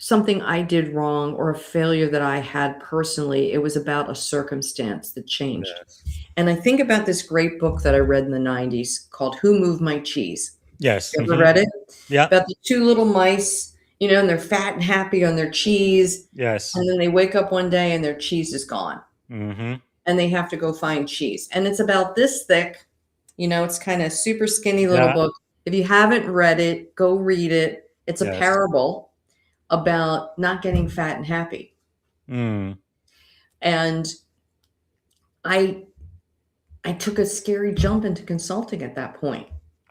something I did wrong or a failure that I had personally. It was about a circumstance that changed. Yes. And I think about this great book that I read in the 90s called Who Moved My Cheese? Yes. You ever read it? Yeah. About the two little mice, and they're fat and happy on their cheese. Yes. And then they wake up one day and their cheese is gone. Mm-hmm. And they have to go find cheese. And it's about this thick, it's kind of super skinny little Yeah. book. If you haven't read it, go read it. It's a Yes. parable about not getting fat and happy. Mm. And I took a scary jump into consulting at that point.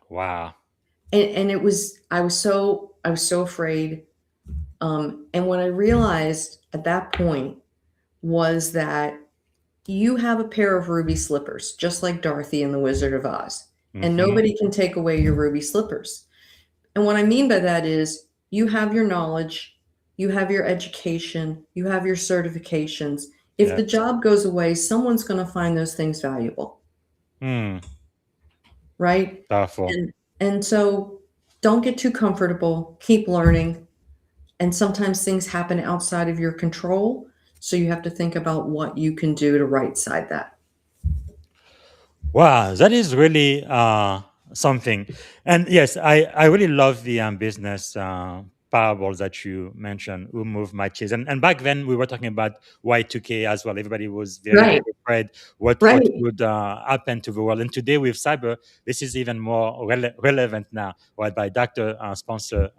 Wow. And I was so afraid. And what I realized at that point was that you have a pair of ruby slippers, just like Dorothy in The Wizard of Oz, and Mhm. nobody can take away your ruby slippers. And what I mean by that is you have your knowledge, you have your education, you have your certifications. If the Yes. job goes away, someone's going to find those things valuable, Mm. right? Powerful. And so don't get too comfortable, keep learning. And sometimes things happen outside of your control. So you have to think about what you can do to right side that. Wow, that is really something. And yes, I really love the business parables that you mentioned, who moved my cheese. And back then we were talking about Y2K as well. Everybody was very, very Right, afraid what right. would happen to the world. And today with cyber, this is even more relevant now, right, by Dr. Sponsor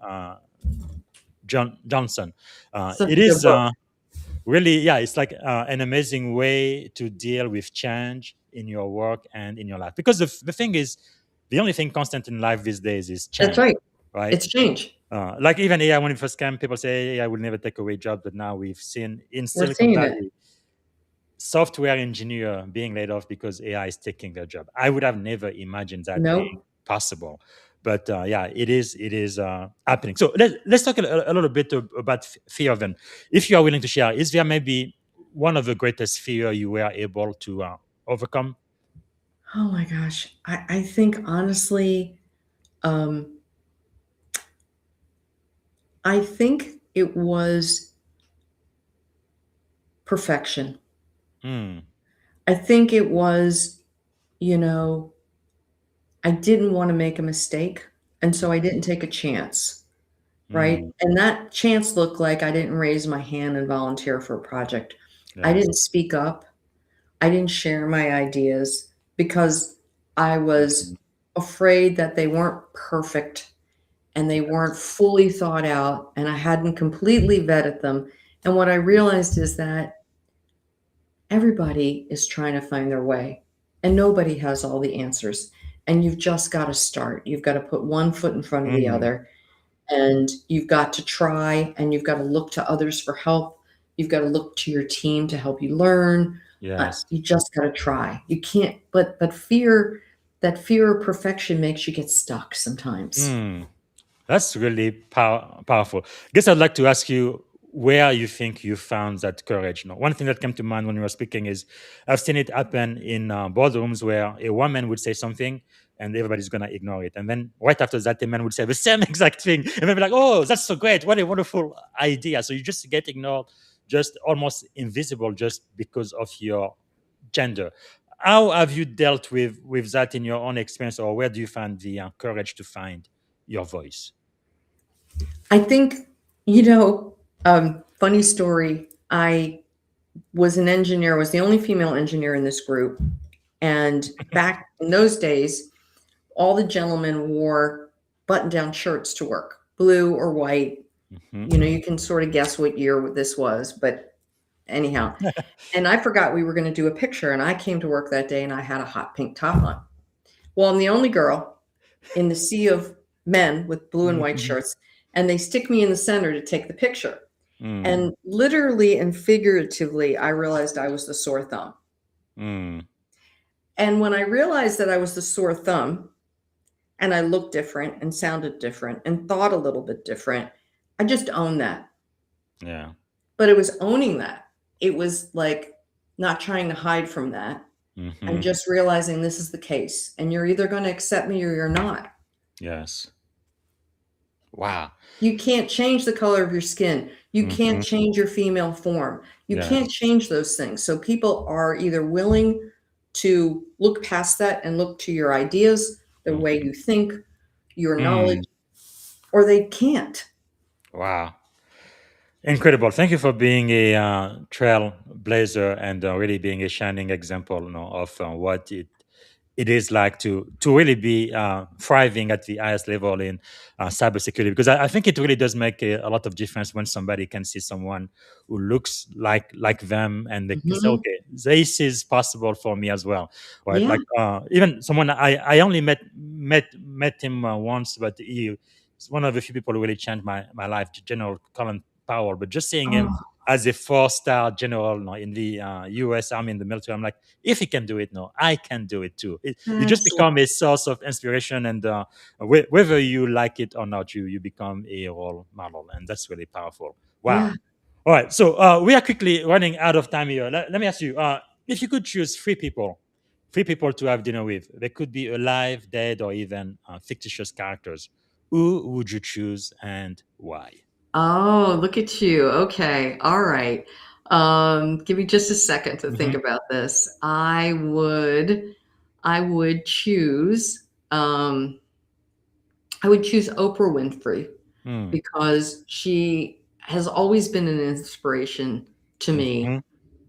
Johnson. Such It a good is book. really, yeah, it's like an amazing way to deal with change in your work and in your life. Because the thing is, the only thing constant in life these days is That's change, right. right? It's change. Like even AI, when it first came, people say AI will never take away jobs, but now we've seen in We're Silicon seeing it. Valley software engineer being laid off because AI is taking their job. I would have never imagined that being No. possible, but yeah, it is happening. So let's talk a little bit about fear. Then, if you are willing to share, is there maybe one of the greatest fear you were able to overcome? Oh my gosh. I think honestly, um, I think it was perfection. Mm, I think it was, you know, I didn't want to make a mistake. And so I didn't take a chance, right? mm, And that chance looked like I didn't raise my hand and volunteer for a project. I yes. didn't speak up. I didn't share my ideas because I was Mhm, afraid that they weren't perfect and they weren't fully thought out and I hadn't completely vetted them. And what I realized is that everybody is trying to find their way and nobody has all the answers. And you've just got to start. You've got to put one foot in front of the mm, other and you've got to try and you've got to look to others for help. You've got to look to your team to help you learn. yes. You just got to try. You can't, but fear, that fear of perfection makes you get stuck sometimes. Mm. That's really powerful. Guess I'd like to ask you where you think you found that courage. No, one thing that came to mind when you were speaking is I've seen it happen in boardrooms where a woman would say something and everybody's going to ignore it. And then right after that, a man would say the same exact thing. And they'll be like, oh, that's so great. What a wonderful idea. So you just get ignored, just almost invisible just because of your gender. How have you dealt with that in your own experience, or where do you find the courage to find your voice? I think, funny story. I was an engineer, was the only female engineer in this group. And back in those days, all the gentlemen wore button down shirts to work, blue or white. Mhm. You can sort of guess what year this was, but anyhow. And I forgot we were going to do a picture. And I came to work that day and I had a hot pink top on. Well, I'm the only girl in the sea of men with blue and white Mhm. shirts. And they stick me in the center to take the picture. Mm, And literally and figuratively, I realized I was the sore thumb. mm, And when I realized that I was the sore thumb and I looked different and sounded different and thought a little bit different, I just owned that. yeah. But it was owning that. It was like not trying to hide from that. I'm Mhm. just realizing this is the case. And you're either going to accept me or you're not. Yes. Wow. You can't change the color of your skin. You can't Hmm. change your female form. You can't Yes. change those things. So people are either willing to look past that and look to your ideas, the way Hmm. you think, your knowledge, Mm. or they can't. Wow. Incredible. Thank you for being a trailblazer and really being a shining example, of what it is like to really be thriving at the highest level in cybersecurity. Because I think it really does make a lot of difference when somebody can see someone who looks like them, and they can say, Mhm. "Okay, this is possible for me as well." Right? Yeah. Like even someone I only met him once, but he's one of the few people who really changed my life. General Colin Powell, but just seeing him Oh, as a four-star general, in the U.S. Army, in the military, I'm like, if he can do it, no, I can do it too. You just absolutely. become a source of inspiration, and whether you like it or not, you become a role model, and that's really powerful. Wow. Yeah. All right, so we are quickly running out of time here. Let me ask you, if you could choose three people to have dinner with, they could be alive, dead, or even fictitious characters. Who would you choose and why? Oh, look at you. Okay. All right. Give me just a second to think Hmm. about this. I would choose, I would choose Oprah Winfrey Mm. because she has always been an inspiration to me.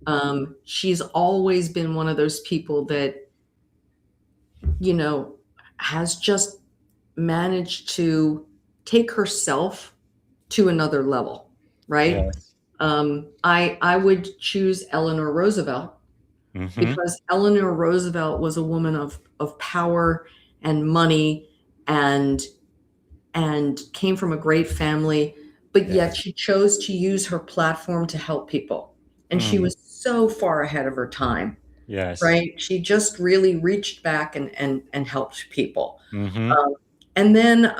Hmm. She's always been one of those people that, you know, has just managed to take herself to another level, right? Yes. I would choose Eleanor Roosevelt Hmm. because Eleanor Roosevelt was a woman of power and money and came from a great family, but yet Yes. she chose to use her platform to help people. And she Mm. was so far ahead of her time, Yes. right? She just really reached back and helped people. Hmm. Um, and then,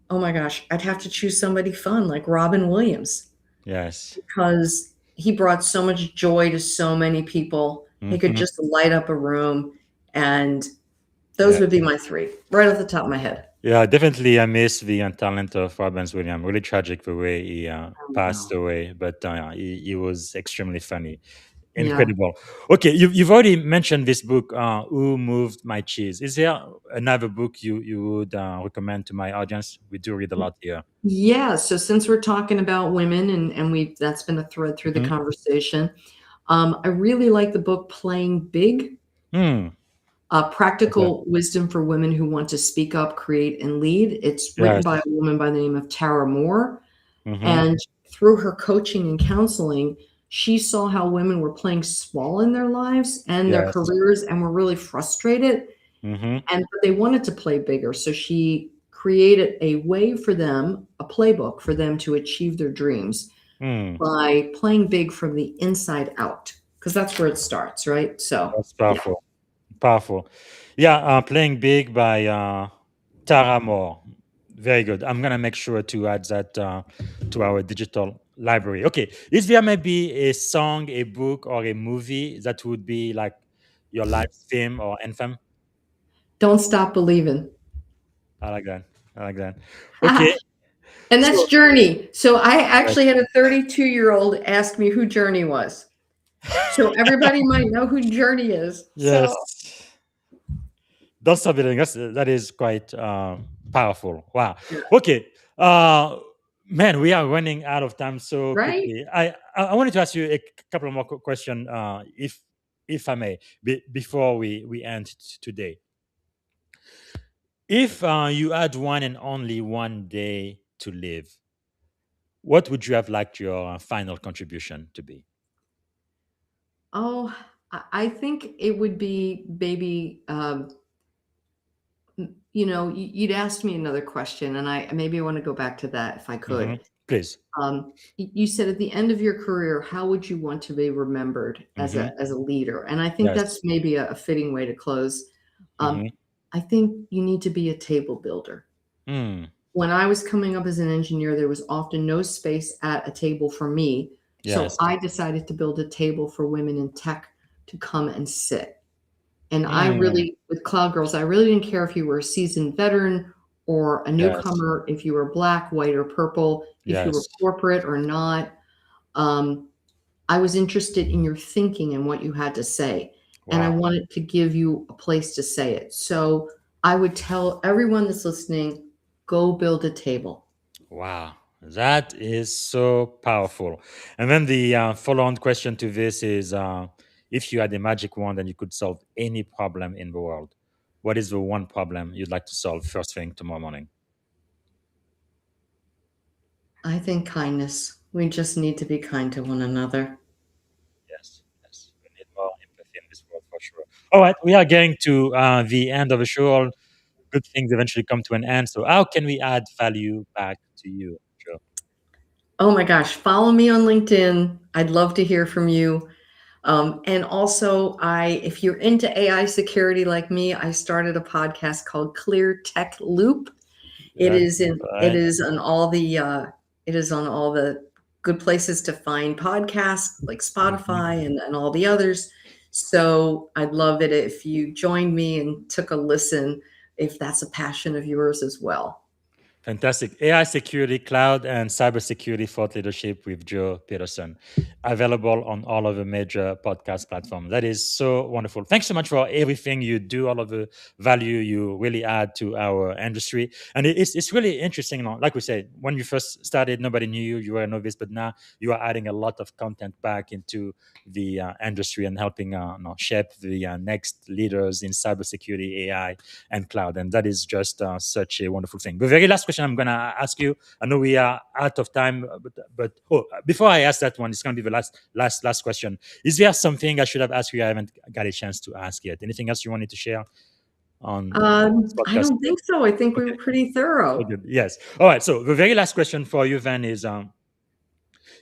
oh my gosh, I'd have to choose somebody fun like Robin Williams Yes. because he brought so much joy to so many people. He could Hmm. just light up a room, and those Yeah. would be my three right off the top of my head. Yeah, definitely. I miss the talent of Robbins Williams. Really tragic the way he Oh, passed wow. away, but he was extremely funny. Yeah. Incredible. Okay, you've already mentioned this book, Who Moved My Cheese. Is there another book you would recommend to my audience? We do read a lot here. Yeah. So since we're talking about women and we that's been a thread through the Hmm. conversation, I really like the book Playing Big, Hmm. Okay. Practical Wisdom for Women Who Want to Speak Up, Create, and Lead. It's written by a Yes. woman by the name of Tara Moore. Hmm. And through her coaching and counseling, she saw how women were playing small in their lives and their Yes. careers and were really frustrated Hmm. and but they wanted to play bigger. So she created a way for them, a playbook for them to achieve their dreams Hmm. by playing big from the inside out, because that's where it starts, right? So, That's yeah. powerful. Powerful. Yeah, Playing Big by Tara Moore. Very good. I'm going to make sure to add that to our digital library. Okay. Is there maybe a song, a book, or a movie that would be like your life's theme or anthem? Don't stop believing. I like that. I like that. Okay. And that's So, Journey. So I yes. actually had a 32-year-old ask me who Journey was. So everybody might know who Journey is. So Yes. Don't stop believing. That is quite powerful. Wow. yeah, Okay. Uh, man, we are running out of time so right? quickly. I wanted to ask you a couple of more questions, if I may, before we end today. If you had one and only one day to live, what would you have liked your final contribution to be? Oh, I think it would be maybe you'd asked me another question, and I maybe I want to go back to that if I Hmm. could. Please. You said at the end of your career, how would you want to be remembered as Hmm. a leader? And I think Yes. that's maybe a fitting way to close. Um, Hmm. I think you need to be a table builder. Mm. When I was coming up as an engineer, there was often no space at a table for me. So Yes. I decided to build a table for women in tech to come and sit. And I Mm. really, with Cloud Girls, I really didn't care if you were a seasoned veteran or a newcomer, if you were black, white, or purple, if you were corporate or not. I was interested in your thinking and what you had to say. And I wanted to give you a place to say it. So I would tell everyone that's listening, go build a table. Wow, that is so powerful. And then the follow-on question to this is, if you had a magic wand and you could solve any problem in the world, what is the one problem you'd like to solve first thing tomorrow morning? I think kindness. We just need to be kind to one another. Yes, yes, we need more empathy in this world for sure. All right, we are getting to the end of the show. All good things eventually come to an end. So, how can we add value back to you, Joe? Oh my gosh, follow me on LinkedIn. I'd love to hear from you. And also, if you're into AI security like me, I started a podcast called ClearTech Loop. It is on all the good places to find podcasts like Spotify and all the others. So I'd love it if you joined me and took a listen, if that's a passion of yours as well. Fantastic. AI security, cloud, and cybersecurity thought leadership with Joe Peterson. Available on all of the major podcast platforms. That is so wonderful. Thanks so much for everything you do, all of the value you really add to our industry. And it's really interesting. You know, like we said, when you first started, nobody knew you. You were a novice, but now you are adding a lot of content back into the industry and helping shape the next leaders in cybersecurity, AI, and cloud. And that is just such a wonderful thing. The very last question I'm going to ask you, I know we are out of time, but before I ask that one, it's going to be the last question. Is there something I should have asked you I haven't got a chance to ask yet? Anything else you wanted to share on this podcast? I don't think so. I think we were pretty thorough. Okay. Yes. All right. So the very last question for you then is,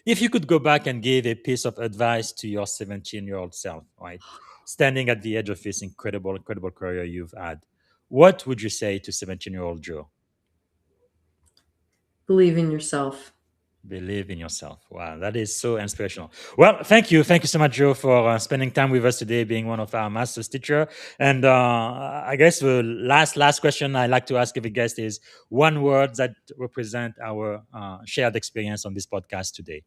if you could go back and give a piece of advice to your 17-year-old self, right, standing at the edge of this incredible career you've had, what would you say to 17-year-old Joe? Believe in yourself. Believe in yourself. Wow, that is so inspirational. Well, thank you so much, Joe, for spending time with us today, being one of our master's teacher. And I guess the last question I like to ask every guest is one word that represent our shared experience on this podcast today.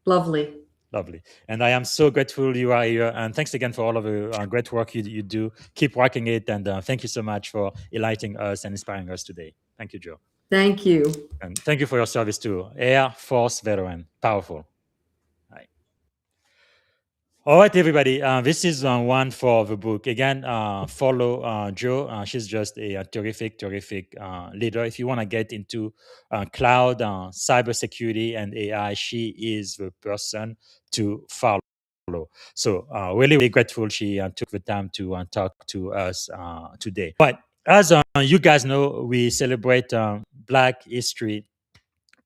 Lovely. Lovely. And I am so grateful you are here. And thanks again for all of the great work you do. Keep rocking it. And thank you so much for enlightening us and inspiring us today. Thank you, Joe. Thank you. And thank you for your service too. Air Force veteran. Powerful. Right. All right, everybody. This is one for the book. Again, follow Joe. She's just a terrific leader. If you want to get into cloud, cybersecurity, and AI, she is the person to follow. So really grateful she took the time to talk to us today. But as you guys know, we celebrate Black History.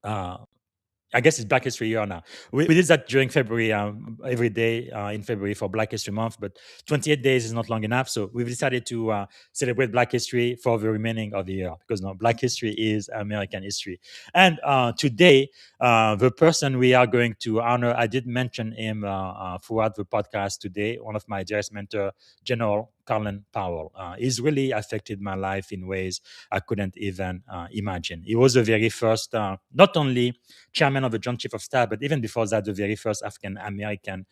I guess it's Black History Year now. We did that during February, every day in February for Black History Month, but 28 days is not long enough. So we've decided to celebrate Black History for the remaining of the year because Black History is American history. And today, the person we are going to honor, I did mention him throughout the podcast today, one of my dearest mentor, General Colin Powell. He's really affected my life in ways I couldn't even imagine. He was the very first, not only chairman of the Joint Chief of Staff, but even before that, the very first African American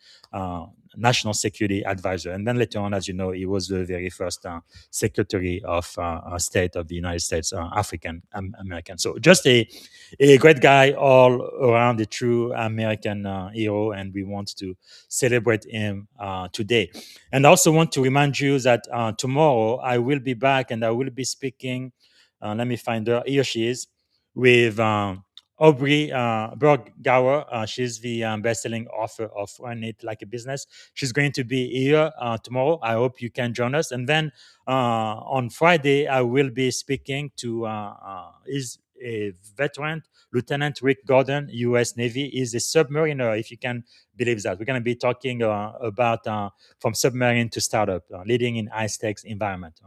national security advisor. And then later on, as you know, he was the very first Secretary of State of the United States, African American. So just a great guy all around, a true American hero, and we want to celebrate him today. And I also want to remind you that tomorrow I will be back and I will be speaking, let me find her, here she is, with Aubrey Berg-Gower. She's the best-selling author of Run It Like a Business. She's going to be here tomorrow. I hope you can join us. And then on Friday, I will be speaking to is a veteran, Lieutenant Rick Gordon, U.S. Navy. Is a submariner, if you can believe that. We're going to be talking about from submarine to startup, leading in high-stakes environment.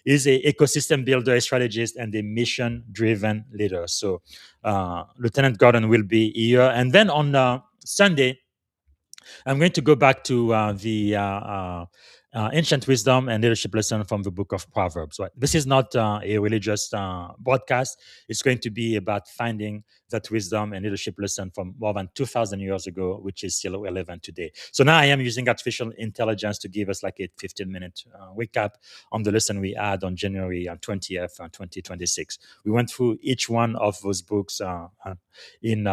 He's an ecosystem builder, a strategist, and a mission-driven leader. So Lieutenant Gordon will be here. And then on Sunday, I'm going to go back to the ancient wisdom and leadership lesson from the book of Proverbs. Right? This is not a religious broadcast. It's going to be about finding that wisdom and leadership lesson from more than 2,000 years ago, which is still relevant today. So now I am using artificial intelligence to give us like a 15-minute recap on the lesson we had on January 20th, 2026. We went through each one of those books in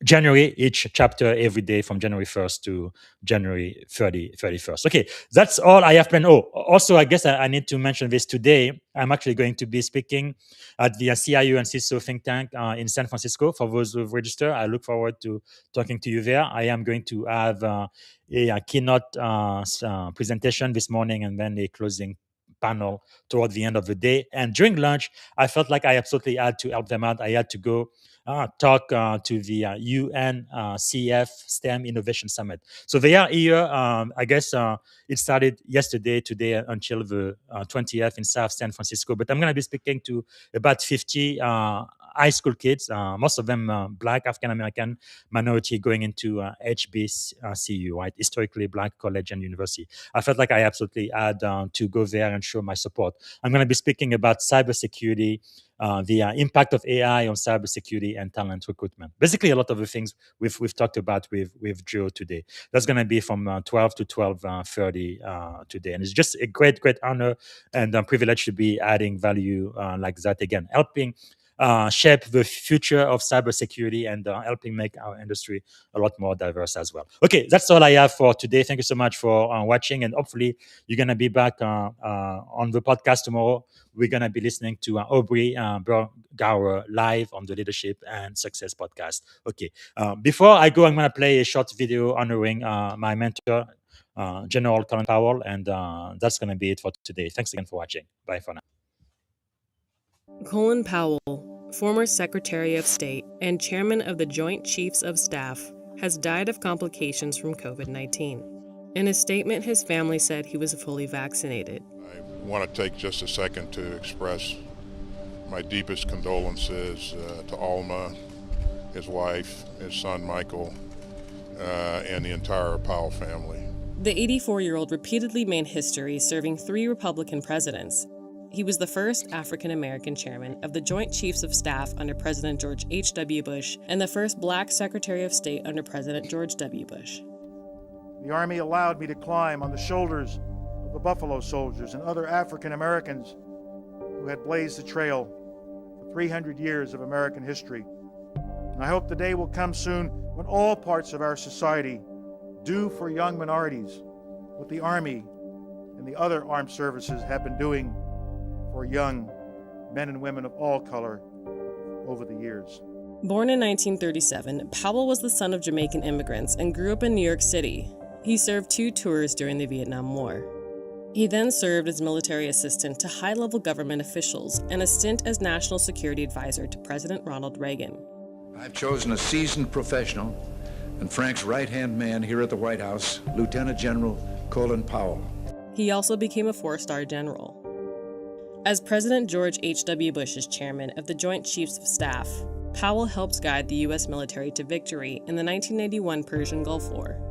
January, each chapter every day from January 1st to January 31st. Okay, that's all I have planned. Oh, also, I guess I need to mention this today. I'm actually going to be speaking at the CIO and CISO think tank in San Francisco. For those who've registered, I look forward to talking to you there. I am going to have a keynote presentation this morning and then a closing panel toward the end of the day. And during lunch, I felt like I absolutely had to help them out. I had to go talk to the UNCF STEM Innovation Summit. So they are here. I guess it started yesterday, today until the 20th in South San Francisco. But I'm going to be speaking to about 50 high school kids, most of them Black, African-American minority going into HBCU, right? Historically Black college and university. I felt like I absolutely had to go there and show my support. I'm going to be speaking about cybersecurity, the impact of AI on cybersecurity and talent recruitment. Basically, a lot of the things we've talked about with Joe today. That's going to be from 12 to 12:30 today. And it's just a great honor and privilege to be adding value like that again, helping shape the future of cybersecurity and helping make our industry a lot more diverse as well. Okay, that's all I have for today. Thank you so much for watching, and hopefully you're going to be back on the podcast tomorrow. We're going to be listening to Aubrey Bergauer live on the Leadership and Success podcast. Okay, before I go, I'm going to play a short video honoring my mentor, General Colin Powell, and that's going to be it for today. Thanks again for watching. Bye for now. Colin Powell, former Secretary of State and Chairman of the Joint Chiefs of Staff, has died of complications from COVID-19. In a statement, his family said he was fully vaccinated. I want to take just a second to express my deepest condolences to Alma, his wife, his son Michael, and the entire Powell family. The 84-year-old repeatedly made history serving 3 Republican presidents. He was the first African-American chairman of the Joint Chiefs of Staff under President George H.W. Bush and the first Black Secretary of State under President George W. Bush. The Army allowed me to climb on the shoulders of the Buffalo Soldiers and other African Americans who had blazed the trail for 300 years of American history. And I hope the day will come soon when all parts of our society do for young minorities what the Army and the other armed services have been doing for young men and women of all color over the years. Born in 1937, Powell was the son of Jamaican immigrants and grew up in New York City. He served 2 tours during the Vietnam War. He then served as military assistant to high-level government officials and a stint as national security advisor to President Ronald Reagan. I've chosen a seasoned professional and Frank's right-hand man here at the White House, Lieutenant General Colin Powell. He also became a 4-star general. As President George H.W. Bush's chairman of the Joint Chiefs of Staff, Powell helped guide the U.S. military to victory in the 1991 Persian Gulf War.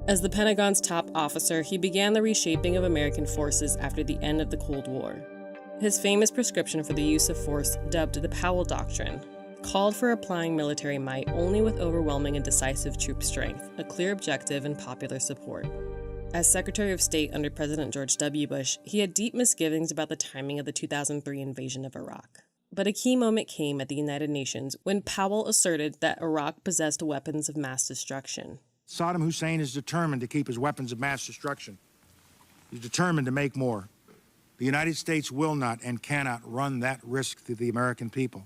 As the Pentagon's top officer, he began the reshaping of American forces after the end of the Cold War. His famous prescription for the use of force, dubbed the Powell Doctrine, called for applying military might only with overwhelming and decisive troop strength, a clear objective, and popular support. As Secretary of State under President George W. Bush, he had deep misgivings about the timing of the 2003 invasion of Iraq. But a key moment came at the United Nations when Powell asserted that Iraq possessed weapons of mass destruction. Saddam Hussein is determined to keep his weapons of mass destruction. He's determined to make more. The United States will not and cannot run that risk to the American people.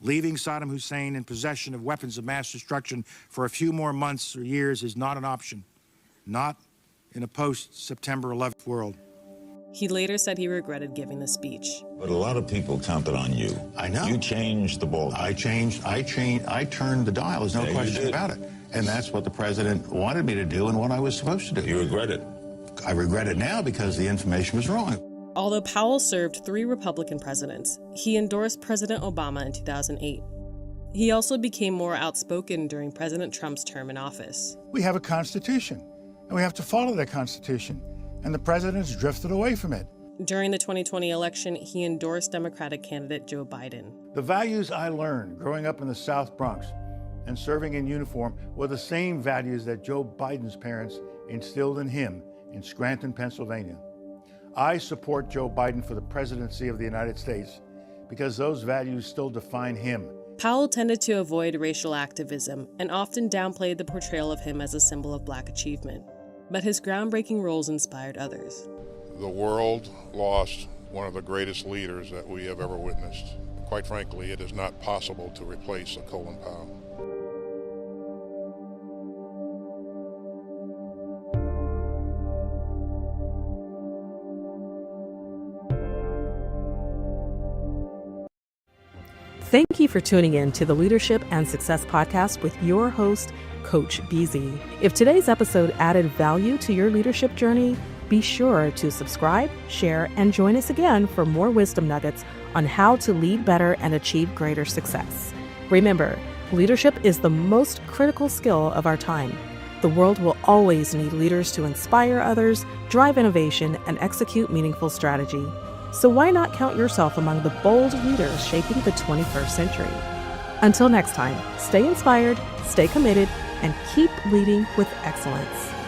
Leaving Saddam Hussein in possession of weapons of mass destruction for a few more months or years is not an option. Not in a post-September 11th world. He later said he regretted giving the speech. But a lot of people counted on you. I know. You changed the ball. I turned the dial, there's no question about it. And that's what the president wanted me to do and what I was supposed to do. You regret it. I regret it now because the information was wrong. Although Powell served 3 Republican presidents, he endorsed President Obama in 2008. He also became more outspoken during President Trump's term in office. We have a constitution. And we have to follow that Constitution. And the president's drifted away from it. During the 2020 election, he endorsed Democratic candidate Joe Biden. The values I learned growing up in the South Bronx and serving in uniform were the same values that Joe Biden's parents instilled in him in Scranton, Pennsylvania. I support Joe Biden for the presidency of the United States because those values still define him. Powell tended to avoid racial activism and often downplayed the portrayal of him as a symbol of Black achievement. But his groundbreaking roles inspired others. The world lost one of the greatest leaders that we have ever witnessed. Quite frankly, it is not possible to replace a Colin Powell. Thank you for tuning in to the Leadership and Success Podcast with your host, Coach BZ. If today's episode added value to your leadership journey, be sure to subscribe, share, and join us again for more wisdom nuggets on how to lead better and achieve greater success. Remember, leadership is the most critical skill of our time. The world will always need leaders to inspire others, drive innovation, and execute meaningful strategy. So why not count yourself among the bold leaders shaping the 21st century? Until next time, stay inspired, stay committed, and keep leading with excellence.